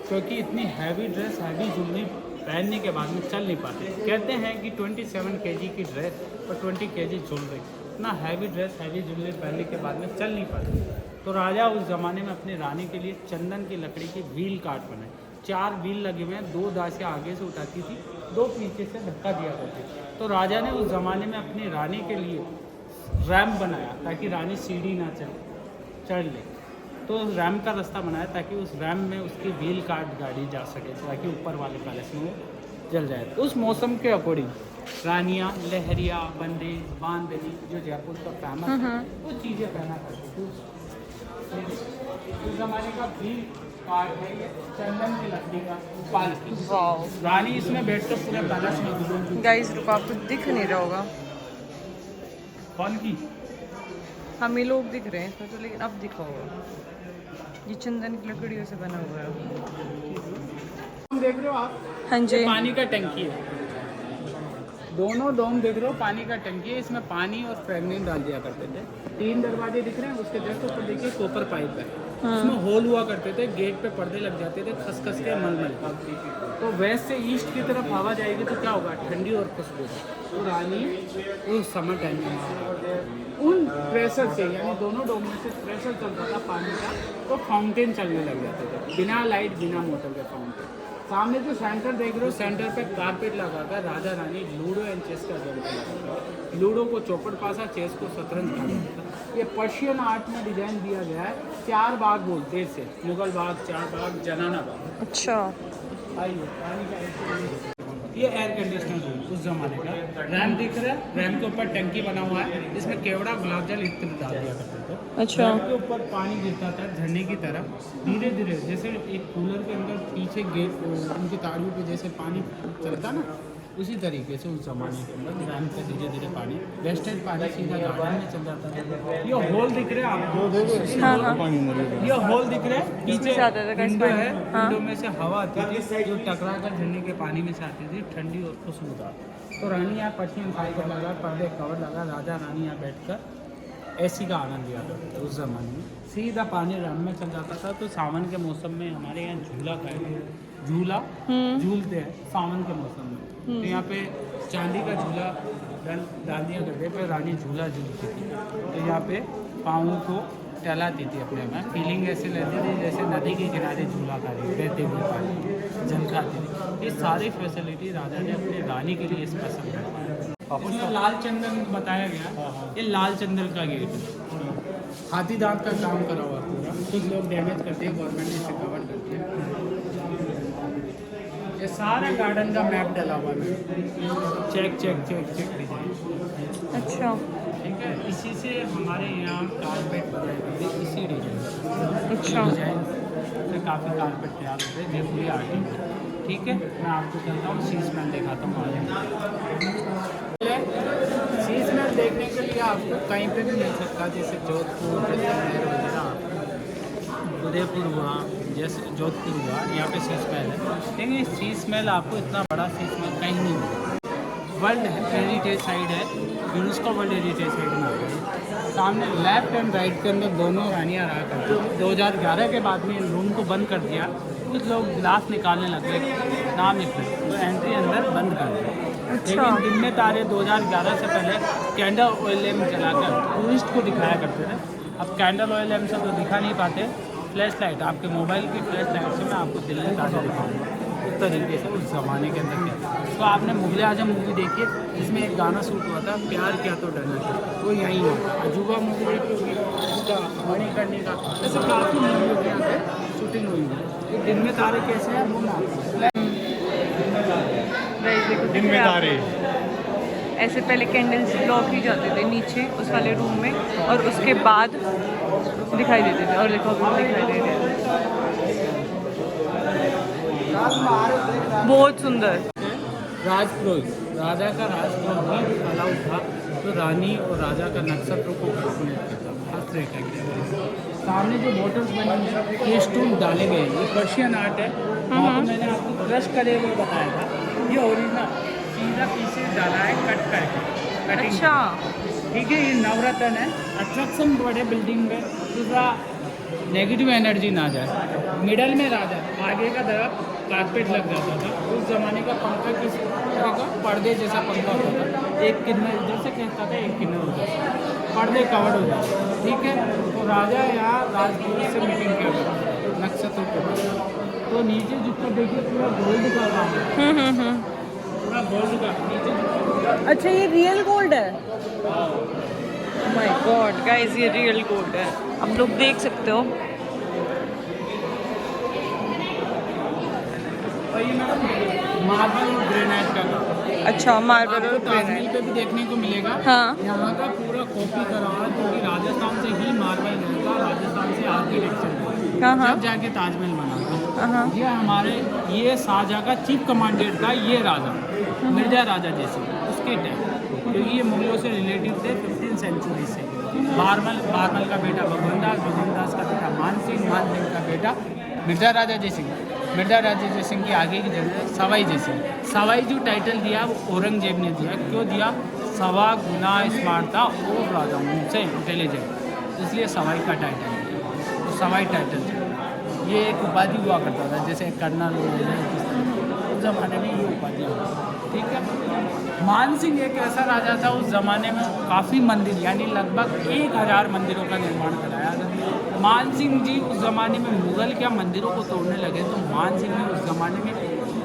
[SPEAKER 1] क्योंकि इतनी हैवी ड्रेस, हैवी ज्वेलरी पहनने के बाद में चल नहीं पाते। कहते हैं कि 27 kg की ड्रेस और 20 kg ज्वेलरी, इतना हैवी ड्रेस, हैवी ज्वेलरी पहनने के बाद में चल नहीं पाते। तो राजा उस ज़माने में अपनी रानी के लिए चंदन की लकड़ी की व्हील कार्ड बनाए। 4 व्हील लगे हुए हैं, 2 दासियाँ आगे से उठाती थी, 2 पीछे से धक्का दिया करती। तो राजा ने उस ज़माने में अपनी रानी के लिए रैम्प बनाया ताकि रानी सीढ़ी ना चढ़ ले। तो उस रैम्प का रास्ता बनाया ताकि उस रैम्प में उसकी व्हील कार्ड गाड़ी जा सके, ताकि ऊपर वाले पैलेस में वो जल जाए। तो उस मौसम के अकॉर्डिंग रानियाँ लहरिया, बंदेज, बांधनी जो जयपुर का फेमस है, वो चीज़ें पहना करती थी। उस जमाने का व्हील कार्ड है ये, चंदन की लकड़ी का पालकी। रानी इसमें बैठकर पूरे पैलेस में।
[SPEAKER 3] गाइस रुको, आपको दिख नहीं रहा होगा।
[SPEAKER 1] कौन की?
[SPEAKER 3] हम ही लोग दिख रहे हैं इसमें तो, लेकिन अब दिखा होगा। ये चंदन की लकड़ियों से बना हुआ है।
[SPEAKER 1] देख रहे हो आप?
[SPEAKER 3] हाँ जी।
[SPEAKER 1] पानी का टंकी है, दोनों डोम देख रहे हो, पानी का टंकी है, इसमें पानी और प्रेग्नेंट डाल दिया करते थे। 3 दरवाजे दिख रहे हैं, उसके जस्ट ऊपर देखिए कॉपर पाइप है, उसमें होल हुआ करते थे, गेट पे पर्दे लग जाते थे खस के मलमल का। तो वेस्ट से ईस्ट की तरफ हवा जाएगी तो क्या होगा, ठंडी और खुशबू। तो रानी उस समर टाइम में उन प्रेशर से, यानी दोनों डोम में से प्रेशर चलता था पानी का, तो फाउंटेन चलने लग जाते थे, बिना लाइट बिना मोटर के फाउंटेन। सामने जो सेंटर देख रहे हो, सेंटर पे कारपेट लगाकर Raja Rani ludo and chess का गेम खेला। लूडो को चौपड़ पासा, चेस को शतरंज कहा जाता था। ये पर्शियन आर्ट में डिजाइन दिया गया है, 4 बाग बोलते हैं इसे, मुगल बाग, 4 बाग, जनाना बाग।
[SPEAKER 3] अच्छा,
[SPEAKER 1] आइए पानी का ये एयर कंडीशनर रूम उस जमाने का। रैम दिख रहा है, रैम के ऊपर टंकी बना हुआ है, इसमें केवड़ा गुलाब जल इत्र डाल दिया करते थे।
[SPEAKER 3] अच्छा।
[SPEAKER 1] रैम के ऊपर पानी गिरता था झरने की तरह, धीरे धीरे जैसे एक कूलर के अंदर पीछे गेट उनकी ताड़ियों पे जैसे पानी चलता ना, उसी तरीके से उस जमाने के अंदर रैम पे धीरे धीरे पानी, वेस्टेज पानी सीधा गार्डन में चल जाता था। ये होल दिख रहे हैं आपको,
[SPEAKER 3] हाँ,
[SPEAKER 1] ये होल दिख रहे हैं, पीछे
[SPEAKER 3] से आता था
[SPEAKER 1] विंडो है,
[SPEAKER 3] हाँ।
[SPEAKER 1] विंडो में से हवा आती थी जो टकरा कर झरने के पानी में से आती थी, ठंडी और खुशबूदार। तो रानी यहाँ पर्शियन फाइबर लगा, पर्दे कवर लगा, राजा रानी यहाँ बैठकर एसी का आनंद लिया करते थे उस जमाने में। सीधा पानी रैम में चल जाता था। तो सावन के मौसम में हमारे यहाँ झूला खाए, झूला झूलते हैं सावन के मौसम में। तो यहाँ पे चांदी का झूला डाल दिया करते, फिर रानी झूला झूलती थी। तो यहाँ पे पाँव को टहलाती थी अपने में, फीलिंग ऐसे लेती थी जैसे नदी के किनारे झूला खा रही, बहते हुए पानी झलकाती थी। ये सारी फैसिलिटी राजा ने अपनी रानी के लिए स्पेशल बनाई। उसमें लाल चंदन बताया गया, ये लाल चंदन का गेट है, हाथी दांत का काम करा हुआ पूरा। कुछ लोग डैमेज करते हैं, गवर्नमेंट ने इसे कवर करती है। ये सारा गार्डन का मैप डला हुआ है, check check check check design.
[SPEAKER 3] अच्छा,
[SPEAKER 1] ठीक है, इसी से हमारे यहाँ कारपेट बनाए जाते हैं, इसी डिजाइन।
[SPEAKER 3] अच्छा,
[SPEAKER 1] डिजाइन से काफ़ी कारपेट तैयार होते हैं, ये पूरी आर्टिंग है। ठीक है, मैं आपको चलता हूँ शीश महल दिखाता हूँ आगे। शीश महल देखने के लिए आपको कहीं पे भी मिल सकता है, जैसे जोधपुर, जैसलमेर वगैरह, उदयपुर हुआ, जैसे जोधपुर हुआ, यहाँ पे शीश महल है। लेकिन इस शीश महल आपको इतना बड़ा शीश महल कहीं नहीं मिलेगा। वर्ल्ड हेरिटेज साइट है, यूनेस्को वर्ल्ड हेरिटेज साइट में आता है। सामने लेफ्ट एंड राइट के अंदर दोनों रानियाँ रहा करती थी। 2011 के बाद में इन रूम को बंद कर दिया, कुछ लोग गिलास निकालने लग गए, नाम निकले तो एंट्री अंदर बंद कर दी। लेकिन दिन में तारे 2011 से पहले कैंडल ऑयल लैम्प जलाकर टूरिस्ट को दिखाया करते थे। अब कैंडल ऑयल लैम्प से तो दिखा नहीं पाते, फ्लैश लाइट, आपके मोबाइल की फ्लैश लाइट से मैं आपको दिल में तारे दिखाऊंगा। उस तरीके से उस ज़माने के अंदर क्या। तो आपने मुगल आजम मूवी देखी है, जिसमें एक गाना शूट हुआ था, प्यार क्या तो डरना था, वो यहीं हुआ था। अजूबा मूवी देखी होगी, उसका मणिकर्णिका, ऐसे काफ़ी मूवी यहाँ पे शूटिंग हुई है। तो दिन में तारे कैसे हैं वो मैं
[SPEAKER 2] दिन में तारे
[SPEAKER 3] ऐसे पहले कैंडल्स ब्लॉक ही जाते थे नीचे उस वाले रूम में, और उसके बाद दिखाई देते थे। और देखो अभी दिखाई दे रहे हैं, बहुत सुंदर।
[SPEAKER 1] राजपुरोहित, राजा का राजपुरोहित अलाउड था, तो रानी और राजा का नक्षत्र को कैलकुलेट करता, हर तरह का। सामने जो बॉटल्स बने हैं, ये स्टोन डाले गए हैं, ये पर्शियन आर्ट है। वहाँ पर मैंने आपको क्रश करे हुए बताया था, ये ओरिजिनल सीधा पीसेस डाला है कट करके, कटिंग।
[SPEAKER 3] अच्छा,
[SPEAKER 1] ठीक है, ये नवरत्न है, अट्रैक्शन बड़े बिल्डिंग में, दूसरा नेगेटिव एनर्जी ना जाए। मिडल में राजा, आगे का तरफ कारपेट लग जाता था। उस ज़माने का पंखा किस तरह का, पर्दे जैसा पंखा होता था, एक किन्नर इधर से खींचता था, एक किन्नर उधर से, पर्दे कवर हो जाते। ठीक है, तो राजा यहाँ राजपुर से मीटिंग किया नक्षत्र को। तो नीचे जितना देखिए पूरा गोल्ड का काम है, पूरा गोल्ड का नीचे।
[SPEAKER 3] अच्छा, ये रियल गोल्ड है। माय गॉड गाइस, ये रियल गोल्ड है, आप लोग देख सकते हो।
[SPEAKER 1] और ये मैडम मार्बल और ग्रेनाइट का काम।
[SPEAKER 3] अच्छा, मार्बल और
[SPEAKER 1] आपको ताजमहल
[SPEAKER 3] ग्रेनाइट।
[SPEAKER 1] पे भी देखने को मिलेगा।
[SPEAKER 3] हाँ।
[SPEAKER 1] यहाँ का पूरा कॉपी करा हुआ है, क्योंकि राजस्थान से ही मार्बल मिलता, राजस्थान से आर्किटेक्चर
[SPEAKER 3] हाँ,
[SPEAKER 1] जब जाके ताजमहल बना था।
[SPEAKER 3] हाँ,
[SPEAKER 1] ये हमारे ये शाहजहाँ का चीफ कमांडेंट था, ये राजा मिर्जा राजा जैसे उसके टाइम, क्योंकि ये मुगलों से रिलेटिव थे 15th सेंचुरी से। बारमल का बेटा भगवान दास का बेटा मान सिंह का बेटा मिर्जा राजा जय सिंह। मिर्जा राजे जयसिंह की आगे की जगह सवाई जयसिंह। सवाई जो टाइटल दिया वो औरंगजेब ने दिया। क्यों दिया? सवा गुना स्मार्ट था और राजाओं से इंटेलिजेंट, इसलिए सवाई का टाइटल दिया। तो सवाई टाइटल दिया। ये एक उपाधि हुआ करता था, जैसे कर्नल उस ज़माने में ये उपाधि हुआ। ठीक है। मान सिंह एक ऐसा राजा था उस ज़माने में, काफ़ी मंदिर यानी लगभग 1000 मंदिरों का निर्माण कराया था। मान सिंह जी उस ज़माने में मुग़ल क्या मंदिरों को तोड़ने लगे, तो मान सिंह ने उस ज़माने में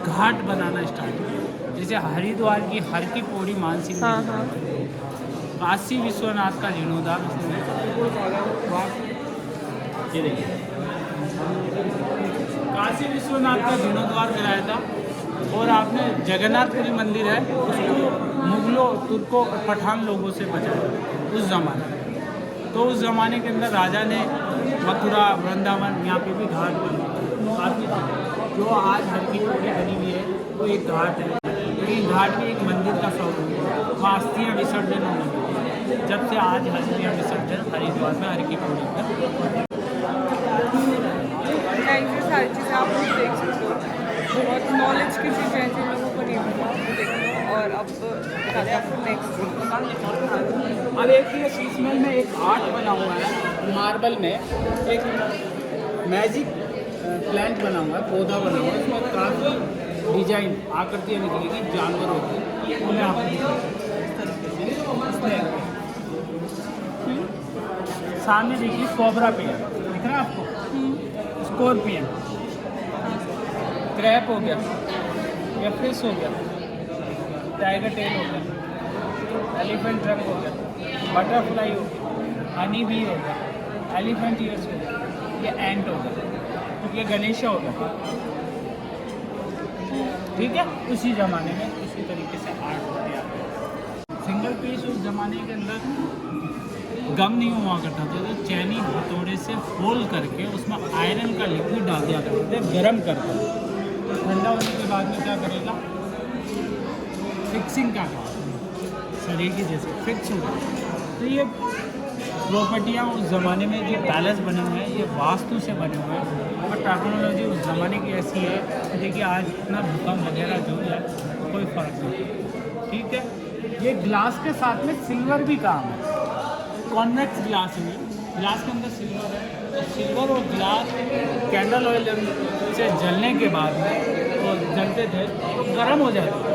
[SPEAKER 1] घाट बनाना स्टार्ट किया। जैसे हरिद्वार की हर की पौड़ी मान सिंह ने बनाई। काशी विश्वनाथ का जीर्णोद्धार उसने, ये देखिए काशी विश्वनाथ का जीर्णोद्धार कराया था। और आपने जगन्नाथपुरी मंदिर है, उसको मुगलों, तुर्कों और पठान लोगों से बचाया उस ज़माने में। तो उस ज़माने के अंदर राजा ने मथुरा, वृंदावन, यहाँ पे भी घाट बने काफ़ी थे। जो आज हर की पौड़ी बनी हुई है वो एक घाट है, लेकिन घाट में एक मंदिर का स्वरूप है, वहाँ अस्थियाँ विसर्जन होने लगी। जब से आज अस्थियाँ विसर्जन हरिद्वार में हर की पौड़ी पर।
[SPEAKER 3] ये सारी चीज़ें आप लोग देख सकते हो। बहुत नॉलेज की चीज़ें हैं जिन लोगों को नहीं पता, वो देखो। और अब बताते हैं आपको नेक्स्ट।
[SPEAKER 1] अब एक ये शीश महल में एक आर्ट बना हुआ है मार्बल में, एक मैजिक प्लांट बना हुआ है, पौधा बना हुआ है। उसमें काफ़ी डिजाइन आकृतियाँ निकलेगी, जानवर होती है। वो मैं आपको सामने देखिए कोबरा पेड़ दिख रहा है आपको, स्कॉर्पियन, क्रैप हो गया, या फिश हो गया, टाइगर टेल हो गया, एलिफेंट ट्रक हो गया, बटरफ्लाई हो गया, हनी बी हो गया, एलिफेंट ईयर्स हो गया, ये एंट हो गया, ये गणेशा हो गया। ठीक है। उसी ज़माने में उसी तरीके से आर्ट होते हैं। सिंगल पीस उस ज़माने के अंदर गम नहीं हुआ करता था, तो चैनी हथौड़े से होल करके उसमें आयरन का लिक्विड डाल दिया करते थे, गर्म करके। ठंडा होने के बाद में क्या करेगा, फिक्सिंग का काम, शरीर की जैसे फिक्स होगा। तो ये प्रॉपर्टियाँ उस ज़माने में जो पैलेस बने हुए हैं, ये वास्तु से बने हुए हैं। और टेक्नोलॉजी उस ज़माने की ऐसी है, देखिए आज इतना भूकंप वगैरह जो है कोई फ़र्क नहीं। ठीक है। ये ग्लास के साथ में सिल्वर भी काम है, कॉन्वेक्स ग्लास में, ग्लास के अंदर सिल्वर है। तो सिल्वर और ग्लास कैंडल ऑयल से जलने के बाद में वो जलते थे तो गर्म हो जाते थे,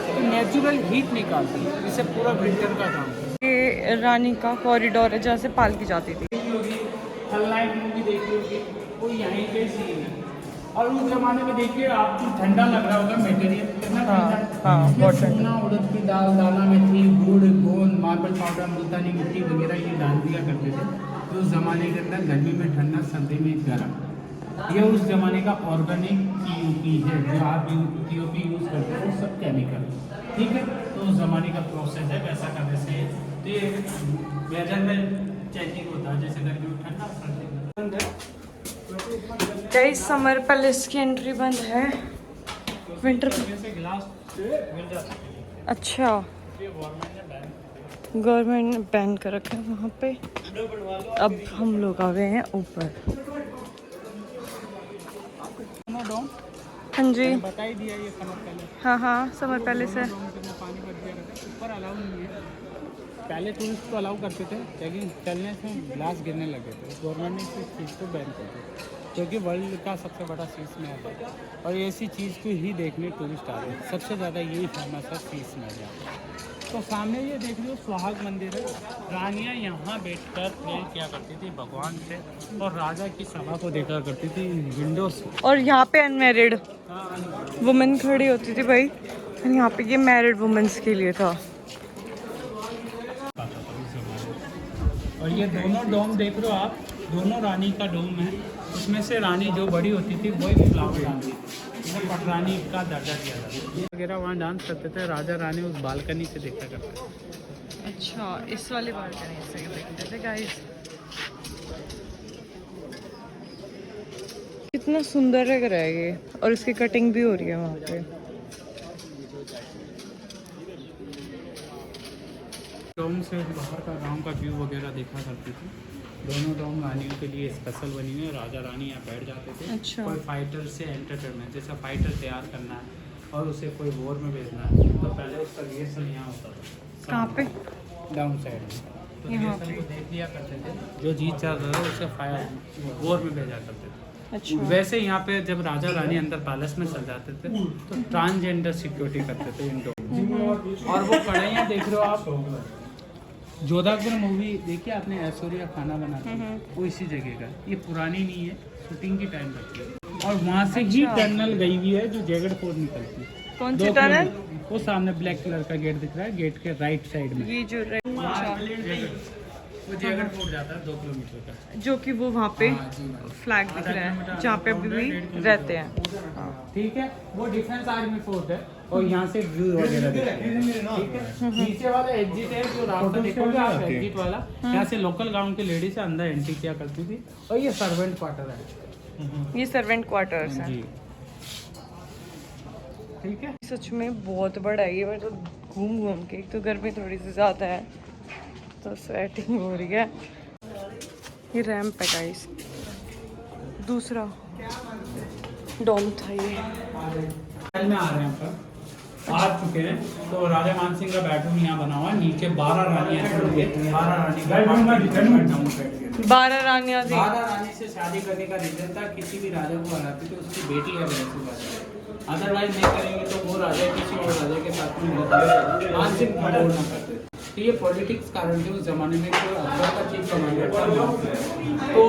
[SPEAKER 1] तो नेचुरल हीट निकालती है। इससे पूरा विंटर का काम है।
[SPEAKER 3] ये रानी का कॉरिडोर है जहाँ से पालकी जाती थी।
[SPEAKER 1] खलनायक मूवी देखी होगी, वो यहीं पे सीन है। और उस जमाने में देखिए आपको ठंडा लग रहा होगा, मटेरियल कितना ठंडा है।
[SPEAKER 3] हाँ, बहुत ठंडा।
[SPEAKER 1] सोना, उड़द की दाल, दाना मेथी, गुड़, गोंद, मार्बल पाउडर, मुल्तानी मिट्टी वगैरह ये डाल दिया करते थे। तो उस ज़माने के अंदर गर्मी में ठंडा, सर्दी में गर्म। ये उस ज़माने का ऑर्गेनिक पीओपी है, जो आप पीओपी यूज़ करते हो वो सब केमिकल। ठीक है। तो उस ज़माने का प्रोसेस है, वैसा करने से तो ये वेदर में चेंजिंग होता है, जैसे गर्मी में ठंडा, सर्दी में बंद है।
[SPEAKER 3] कई समर पैलेस की एंट्री बंद है, विंटर।
[SPEAKER 1] ग्लास मिल जाता है।
[SPEAKER 3] अच्छा,
[SPEAKER 1] ये गवर्नमेंट ने बैन
[SPEAKER 3] गवर्नमेंट ने बैन कर रखा है वहाँ पे। अब हम लोग आ गए हैं ऊपर।
[SPEAKER 1] डोम
[SPEAKER 3] हाँ जी,
[SPEAKER 1] बता ही दिया, ये समर पैलेस।
[SPEAKER 3] हाँ हाँ, समर पैलेस है।
[SPEAKER 1] डोम के अंदर पानी भर दिया रहता है, ऊपर अलाउ नहीं है। पहले टूरिस्ट को अलाउ करते थे, लेकिन चलने से ग्लास गिरने लगे थे। गवर्नमेंट ने इस चीज़ को बैन कर दिया, क्योंकि वर्ल्ड का सबसे बड़ा शीश महल है और ऐसी चीज़ को ही देखने टूरिस्ट आ रहे हैं। सबसे ज़्यादा यही फेमस है शीश महल है। तो सामने ये देख लो सुहाग मंदिर है। रानियाँ यहाँ बैठकर प्रेयर किया करती थी भगवान से, और राजा की सभा को देखा करती थी विंडो से।
[SPEAKER 3] और यहाँ पे अनमेरिड वुमेन खड़ी होती थी भाई, और यहाँ पे ये मैरिड वुमेन्स के लिए था।
[SPEAKER 1] और ये दोनों डोम देख रहे हो आप, दोनों रानी का डोम है। उसमें से रानी जो बड़ी होती थी वही फ्लावर डालती थी, पटरानी का दर्जा दिया जाता वगैरह। वहाँ डांस करते थे, राजा रानी उस बालकनी से देखा करते थे।
[SPEAKER 3] अच्छा, इस वाली बालकनी से देखते थे गाइस। कितना सुंदर लग रहा है ये, और इसकी कटिंग भी हो रही है वहाँ पे।
[SPEAKER 1] डोम से बाहर का गांव का व्यू वगैरह देखा करती थी। दोनों डोम रानियों के लिए स्पेशल बनी हुई है। राजा रानी यहाँ बैठ जाते थे।
[SPEAKER 3] अच्छा।
[SPEAKER 1] कोई फाइटर से एंटरटेनमेंट, जैसा फाइटर तैयार करना है और उसे कोई वॉर में भेजना है तो पहले उसका रिहर्सल यहाँ होता था।
[SPEAKER 3] कहाँ पे?
[SPEAKER 1] डाउन साइड में। तो
[SPEAKER 3] यहाँ
[SPEAKER 1] रिहर्सल को देख लिया करते थे, जो जीत जाता था उसे फायर वॉर में भेजा करते थे।
[SPEAKER 3] अच्छा।
[SPEAKER 1] वैसे यहाँ पे जब राजा रानी अंदर पैलेस में चल जाते थे तो ट्रांसजेंडर सिक्योरिटी करते थे इन डोम। और वो कढ़ाइयाँ देख रहे हो आप, जोधाकबर मूवी देखिए आपने, ऐश्वर्या खाना बनाती है वो इसी जगह का। ये पुरानी नहीं है, शूटिंग की टाइम लगती है। और वहाँ से ही टनल गई हुई है जो जैगड़ फोर्ट निकलती है।
[SPEAKER 3] कौन सी टनल?
[SPEAKER 1] वो सामने ब्लैक कलर का गेट दिख रहा है, गेट के राइट साइड में
[SPEAKER 3] ये जो
[SPEAKER 1] वो जैगड़ फोर्ट जाता है 2 किलोमीटर का।
[SPEAKER 3] जो कि वो वहाँ पे
[SPEAKER 1] हाँ जी।
[SPEAKER 3] फ्लैग दिख रहा है जहाँ पे अभी भी रहते हैं।
[SPEAKER 1] ठीक है, वो डिफेंस आर्मी फोर्ट है और यहाँ से व्यू वगैरह दिखता है। ठीक है, नीचे वाला एग्जिट है जो रास्ता देखोगे आप, एग्जिट वाला यहाँ से लोकल गांव की लेडी से अंदर एंट्री किया करती थी। और ये सर्वेंट क्वार्टर है।
[SPEAKER 3] ये सर्वेंट क्वार्टर्स हैं।
[SPEAKER 1] जी ठीक है।
[SPEAKER 3] सच में बहुत बड़ा है ये, मतलब घूम घूम के। एक तो गर्मी थोड़ी सी ज़्यादा है तो स्वेटिंग हो रही है। ये रैंप है गाइस। दूसरा डोम था ये।
[SPEAKER 1] में आ रहे हैं पर आ चुके हैं। तो राजा मान सिंह का बेडरूम यहाँ बना हुआ है। नीचे 12 रानियाँ हैं। 12 रानी का
[SPEAKER 3] 12 रानियाँ थी।
[SPEAKER 1] 12 रानी से शादी करने का रीजन था, किसी भी राजा को हराती तो उसकी बेटी या बहन से बात, अदरवाइज नहीं करेंगे तो वो राजा किसी और राजा के साथ में मान सिंह बोल ना करते। तो ये पॉलिटिक्स कारण थे उस जमाने में। जो अकबर का चीफ कमांडर था तो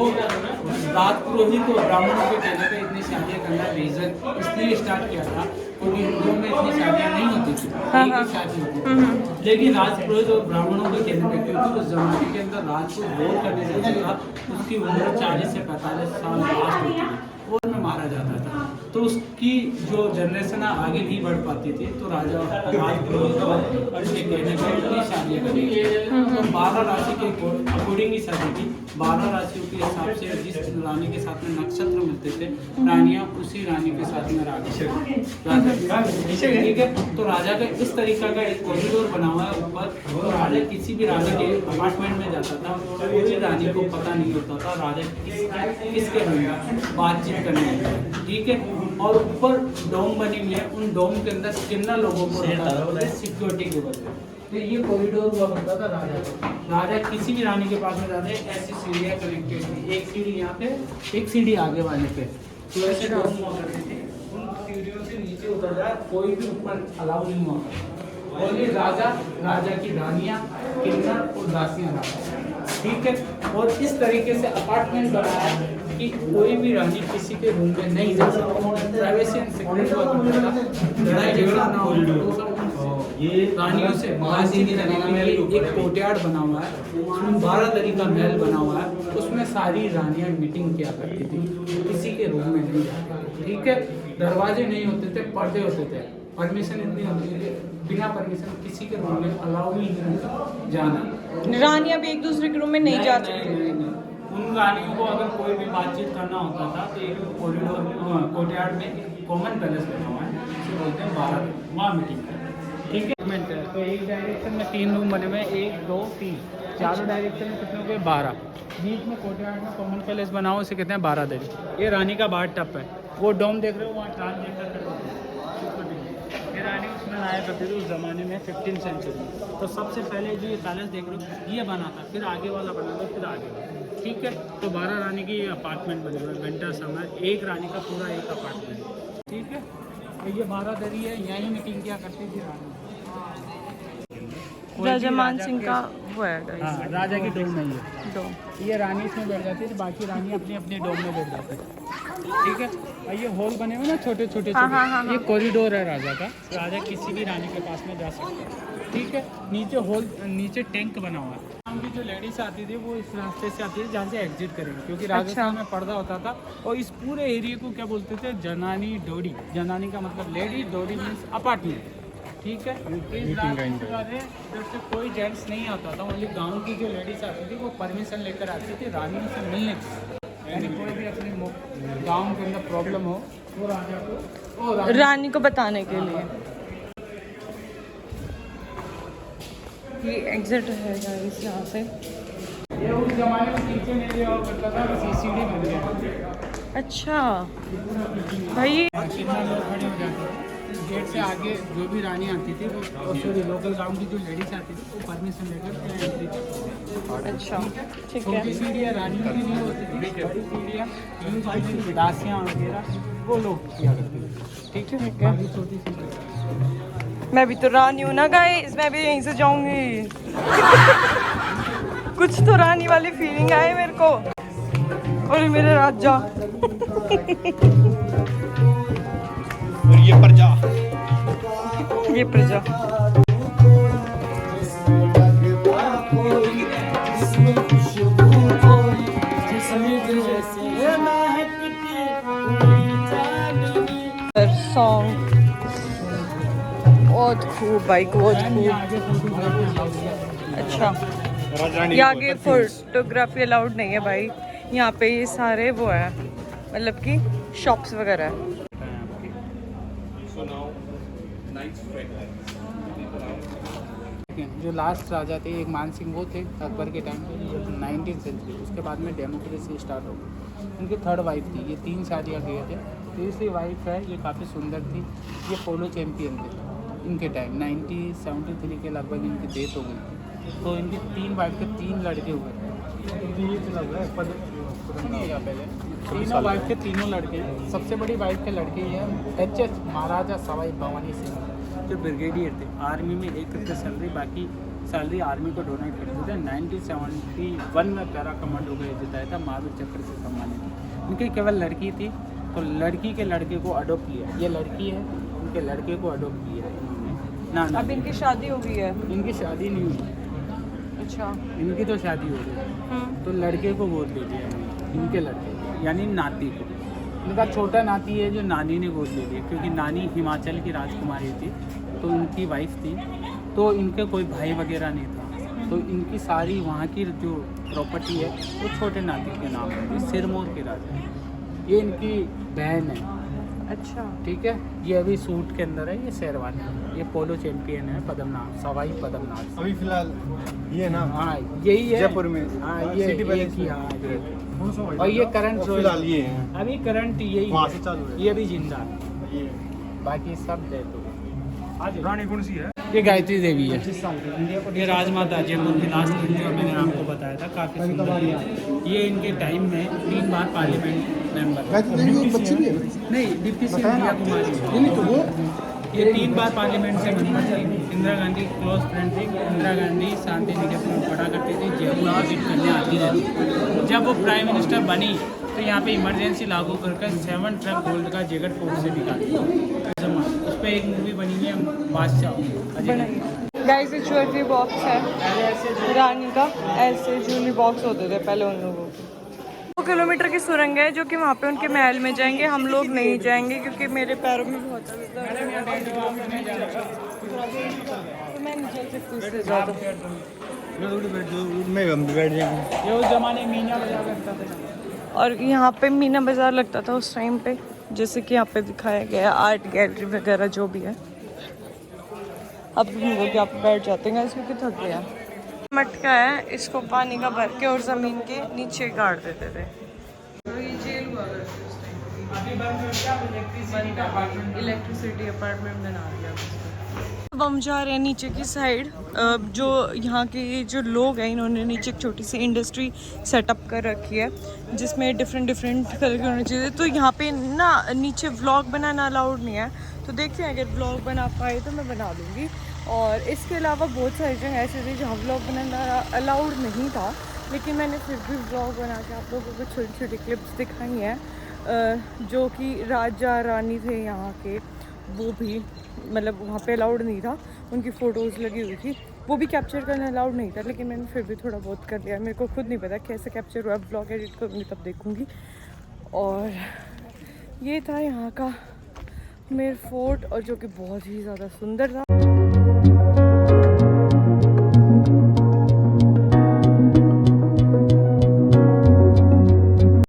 [SPEAKER 1] राजपुरोहित और ब्राह्मणों के कहने पे इतनी शादियाँ करना रीजन इसलिए स्टार्ट किया था क्योंकि हिंदुओं में इतनी शादियाँ नहीं होती थी, एक ही शादी होती थी। लेकिन राजपुरोहित और ब्राह्मणों के कहने पे, क्योंकि उस जमाने के अंदर राजपुत वोट करने जाता था, उसकी उम्र 40 से 45 साल लास्ट होती थी, वोट में मारा जाता था। तो उसकी जो जनरेशन आगे नहीं बढ़ पाती थी तो राजा राजपुरोहित के कहने पर इतनी शादियाँ करी। तो 12 राशि के अकॉर्डिंग ही शादी की। 12 राशियों के हिसाब से जिस रानी के साथ में नक्षत्र मिलते थे, रानियाँ उसी रानी के साथ में राजा। ठीक है, तो राजा का इस तरीका का एक कॉरिडोर बना हुआ है ऊपर। तो राजा किसी भी रानी के अपार्टमेंट में जाता था, पूरी रानी को पता नहीं होता था राजा किसके रहेगा बातचीत करने। ठीक है, और ऊपर डोम बनी हुई है, उन डोम के अंदर कितना लोगों को सिक्योरिटी की वजह। तो ये कॉरिडोर हुआ करता था राजा का। राजा किसी भी रानी के पास में जाते ऐसी सीढ़ियाँ कनेक्टेड थी, एक सीढ़ी यहाँ पे, एक सीढ़ी आगे वाले पे। तो ऐसे डोम हुआ करते थे, उन सीढ़ियों से नीचे उतर जाए कोई भी ऊपर अलाउ नहीं हुआ। ओनली राजा, राजा की रानियाँ, किन्नर और दासियाँ राजा। ठीक है, और इस तरीके से अपार्टमेंट बनाया कि कोई भी रानी किसी के रूम में नहीं जा सकती। प्राइवेसी एंड सिक्योरिटी हुआ करता था, लड़ाई झगड़ा ना हो। ये रानियों से बाजी की जगह में एक कोर्टयार्ड बना हुआ है, उसमें 12 तरीके का महल बना हुआ है, उसमें सारी रानियां मीटिंग किया करती थी, किसी के रूम में नहीं जाती। ठीक है, दरवाजे नहीं होते थे, पर्दे होते थे, परमिशन इतनी होती थी, बिना परमिशन किसी के रूम में अलाउ ही नहीं होता जाना।
[SPEAKER 3] रानियाँ भी एक दूसरे के रूम में नहीं जा सकती।
[SPEAKER 1] उन रानियों को अगर कोई भी बातचीत करना होता था तो एक कॉरिडोर कोर्टयार्ड में कॉमन पैलेस बना हुआ है, जिसे बोलते हैं 12, वहाँ मीटिंग। ठीक है, तो एक डायरेक्शन में 3 रूम बने हुए हैं, 1 2 3, चारों डायरेक्शन में कितने हो गए 12। बीच में कोर्टयार्ड में कॉमन पैलेस बना हुआ, उसे कहते हैं 12 दरी। ये रानी का बाथ टब है, वो डोम देख रहे हो वहाँ ट्रांसजेंडर ये रानी उसमें आया करती थी उस ज़माने में 15 सेंचुरी। तो सबसे पहले जो ये पैलेस देख रहे हो ये बना था, फिर आगे वाला बना था, फिर आगे वाला। ठीक है, तो 12 रानी की अपार्टमेंट बने हुए, घंटा समय एक रानी का पूरा एक अपार्टमेंट। ठीक है, तो ये 12 दरी है, यहीं मीटिंग किया करती थी रानी।
[SPEAKER 3] राजा मान सिंह का वो है गाइस।
[SPEAKER 1] हाँ, राजा की डोम नहीं है
[SPEAKER 3] डोम।
[SPEAKER 1] ये रानी इसमें बैठ जाती थी, बाकी रानी अपनी अपनी डोम में बैठ जाती थी। ठीक है, और ये हॉल बने हुए ना छोटे छोटे, ये कॉरिडोर है राजा का, राजा किसी भी रानी के पास में जा सकता है। ठीक है, नीचे हॉल, नीचे टैंक बना हुआ है। की जो लेडीज आती थी वो इस रास्ते से आती थी जहाँ से एग्जिट करेंगे, क्योंकि राजस्थान में पर्दा होता था। और इस पूरे एरिया को क्या बोलते थे, जनानी डोडी। जनानी का मतलब लेडी, डोडी मीन्स अपार्टमेंट। ठीक है, जब से कोई जेंट्स नहीं आता था, ओनली गांव की जो लेडीज आती थी वो परमिशन लेकर आती थी रानियों से मिलने की। यानी कोई भी अपने गांव के अंदर प्रॉब्लम हो वो राजा को,
[SPEAKER 3] रानी को बताने के लिए। ये एग्जिट है गाइस यहाँ से।
[SPEAKER 1] ये उस जमाने में किचन एरिया हुआ करता था, सीसीडी बन गया।
[SPEAKER 3] अच्छा भाई
[SPEAKER 1] कितना लोग खड़े हो जाते थे इस गेट से आगे। जो भी रानी आती थी वो सॉरी लोकल गांव की जो लेडीज आती थी वो परमिशन लेकर एंट्री।
[SPEAKER 3] अच्छा ठीक
[SPEAKER 1] छोटी
[SPEAKER 3] है।
[SPEAKER 1] सीढ़ियाँ रानी की नहीं होती थी, बड़ी सीढ़ियाँ दासियाँ वगैरह वो लोग किया करते थे। ठीक है,
[SPEAKER 3] ठीक है।
[SPEAKER 1] बाकी छोटी सीढ़ी।
[SPEAKER 3] मैं भी तो रानी हूँ ना गाइस, मैं भी यहीं से जाऊंगी। कुछ तो रानी वाली फीलिंग आए मेरे को। और मेरे राजा
[SPEAKER 2] और ये प्रजा।
[SPEAKER 3] ये प्रजा सॉन्ग बहुत खूब भाई, बहुत खूब। अच्छा ये आगे फोटोग्राफी अलाउड नहीं है भाई, यहाँ पे ये सारे वो है मतलब कि शॉप्स वगैरह है।
[SPEAKER 1] जो लास्ट राजा थे एक मान सिंह वो थे अकबर के टाइम पे, 19th सेंचुरी। उसके बाद में डेमोक्रेसी स्टार्ट हो गई। उनकी 3rd वाइफ थी, ये 3 शादियाँ किए थे। तीसरी वाइफ है, ये काफ़ी सुंदर थी, ये पोलो चैम्पियन थे इनके टाइम। 1973 के लगभग इनकी डेथ हो गई थी। तो इनकी 3 वाइफ के 3 लड़के हुए थे। तीनों वाइफ के तीनों लड़के हैं। सबसे बड़ी वाइफ के लड़के ये हैं HS महाराजा सवाई भवानी सिंह, जो ब्रिगेडियर थे। आर्मी में 1 रुपये सैलरी, बाकी सैलरी आर्मी को डोनेट करते थे। 1971 में पैरा कमांडो का जिताया था, महावीर चक्र से सम्मानित। उनकी केवल लड़की थी, तो लड़की के लड़के को अडोप्ट लिया। ये लड़की है, उनके लड़के को अडोप्ट किया इन्होंने। ना
[SPEAKER 3] अब इनकी शादी हो गई है।
[SPEAKER 1] इनकी शादी नहीं हुई।
[SPEAKER 3] अच्छा
[SPEAKER 1] इनकी तो शादी हो गई, तो लड़के को गोद ले लिया इनके लड़के, यानी नाती को। इनका छोटा नाती है जो नानी ने गोद ले लिया, क्योंकि नानी हिमाचल की राजकुमारी थी, तो उनकी वाइफ थी। तो इनके कोई भाई वगैरह नहीं था, तो इनकी सारी वहाँ की जो प्रॉपर्टी है वो छोटे नाती के नाम है। ये सिरमौर के राजा है, ये इनकी बहन है।
[SPEAKER 3] अच्छा
[SPEAKER 1] ठीक है, ये अभी सूट के अंदर है, ये शेरवानी। ये पोलो चैंपियन है, पद्मनाभ, सवाई पद्मनाभ।
[SPEAKER 2] अभी फिलहाल ये ना
[SPEAKER 1] हाँ यही है
[SPEAKER 2] जयपुर में।
[SPEAKER 1] हाँ ये
[SPEAKER 2] सिटी पैलेस
[SPEAKER 1] की, हाँ ये। और ये करंट
[SPEAKER 2] फिलहाल ये है।
[SPEAKER 1] अभी करंट यही
[SPEAKER 2] वहाँ
[SPEAKER 1] है,
[SPEAKER 2] से चालू है।
[SPEAKER 1] ये भी जिंदा है,
[SPEAKER 2] ये
[SPEAKER 1] बाकी सब डेथ हो गए।
[SPEAKER 2] रानी कौन सी है?
[SPEAKER 1] ये गायत्री देवी है, ये राजमाता जयपुर की लास्ट जो मैंने आपको बताया था, काफ़ी सुंदर है। ये इनके टाइम में 3 बार पार्लियामेंट मेंबर नहीं, डिप्टी सी इंडिया कुमारी है। ये 3 बार पार्लियामेंट से मेंबर थी। इंदिरा गांधी क्लोज फ्रेंड थी। इंदिरा गांधी शांति निकेतन में पढ़ा करती थी, जयपुर विजिट करने आती रहती। जब वो प्राइम मिनिस्टर बनी तो यहाँ पे इमरजेंसी लागू करके 7 ट्रक गोल्ड का जैकेट कोर्ट से निकाली। उस पर एक मूवी बनी हुई है, बादशाह।
[SPEAKER 3] गाइस ये ज्वेलरी बॉक्स है रानी का, ऐसे ज्वेलरी बॉक्स होते थे पहले उन लोगों के। 2 किलोमीटर की सुरंग है जो कि वहाँ पे उनके महल में जाएंगे। हम लोग नहीं जाएंगे क्योंकि मेरे पैरों में बहुत दर्द है, तो मैं नहीं चल सकती उससे ज़्यादा।
[SPEAKER 2] मैं हम बैठ जाएंगे।
[SPEAKER 1] ये उस जमाने में मीना बजा करता था।
[SPEAKER 3] और यहाँ पे मीना बाज़ार लगता था उस टाइम पे, जैसे कि यहाँ पे दिखाया गया है, आर्ट गैलरी वगैरह जो भी है। अब हम लोग यहाँ पे बैठ जाते हैं क्योंकि थक गया। मटका है, इसको पानी का भर के और ज़मीन के नीचे गाड़ देते थे। तो ये जेल हुआ करती उस टाइम पे, इलेक्ट्रिसिटी अपार्टमेंट बना दिया। अब हम जा रहे हैं नीचे की साइड। जो यहाँ के जो लोग हैं इन्होंने नीचे एक छोटी सी इंडस्ट्री सेटअप कर रखी है जिसमें डिफरेंट कलर की होनी चाहिए। तो यहाँ पे ना नीचे व्लॉग बनाना अलाउड नहीं है, तो देखते हैं अगर व्लॉग बना पाए तो मैं बना लूँगी। और इसके अलावा बहुत सारी जगह ऐसे थे जहाँ व्लॉग बनाना अलाउड नहीं था, लेकिन मैंने फिर भी व्लॉग बना के आप लोगों को छोटी छोटी क्लिप्स दिखाई हैं। जो कि राजा रानी थे यहाँ के, वो भी मतलब वहाँ पे अलाउड नहीं था, उनकी फ़ोटोज़ लगी हुई थी, वो भी कैप्चर करना अलाउड नहीं था, लेकिन मैंने फिर भी थोड़ा बहुत कर लिया। मेरे को खुद नहीं पता कैसे कैप्चर हुआ, ब्लॉग एडिट करूँगी तब देखूँगी। और ये था यहाँ का मेर फोर्ट, और जो कि बहुत ही ज़्यादा सुंदर था।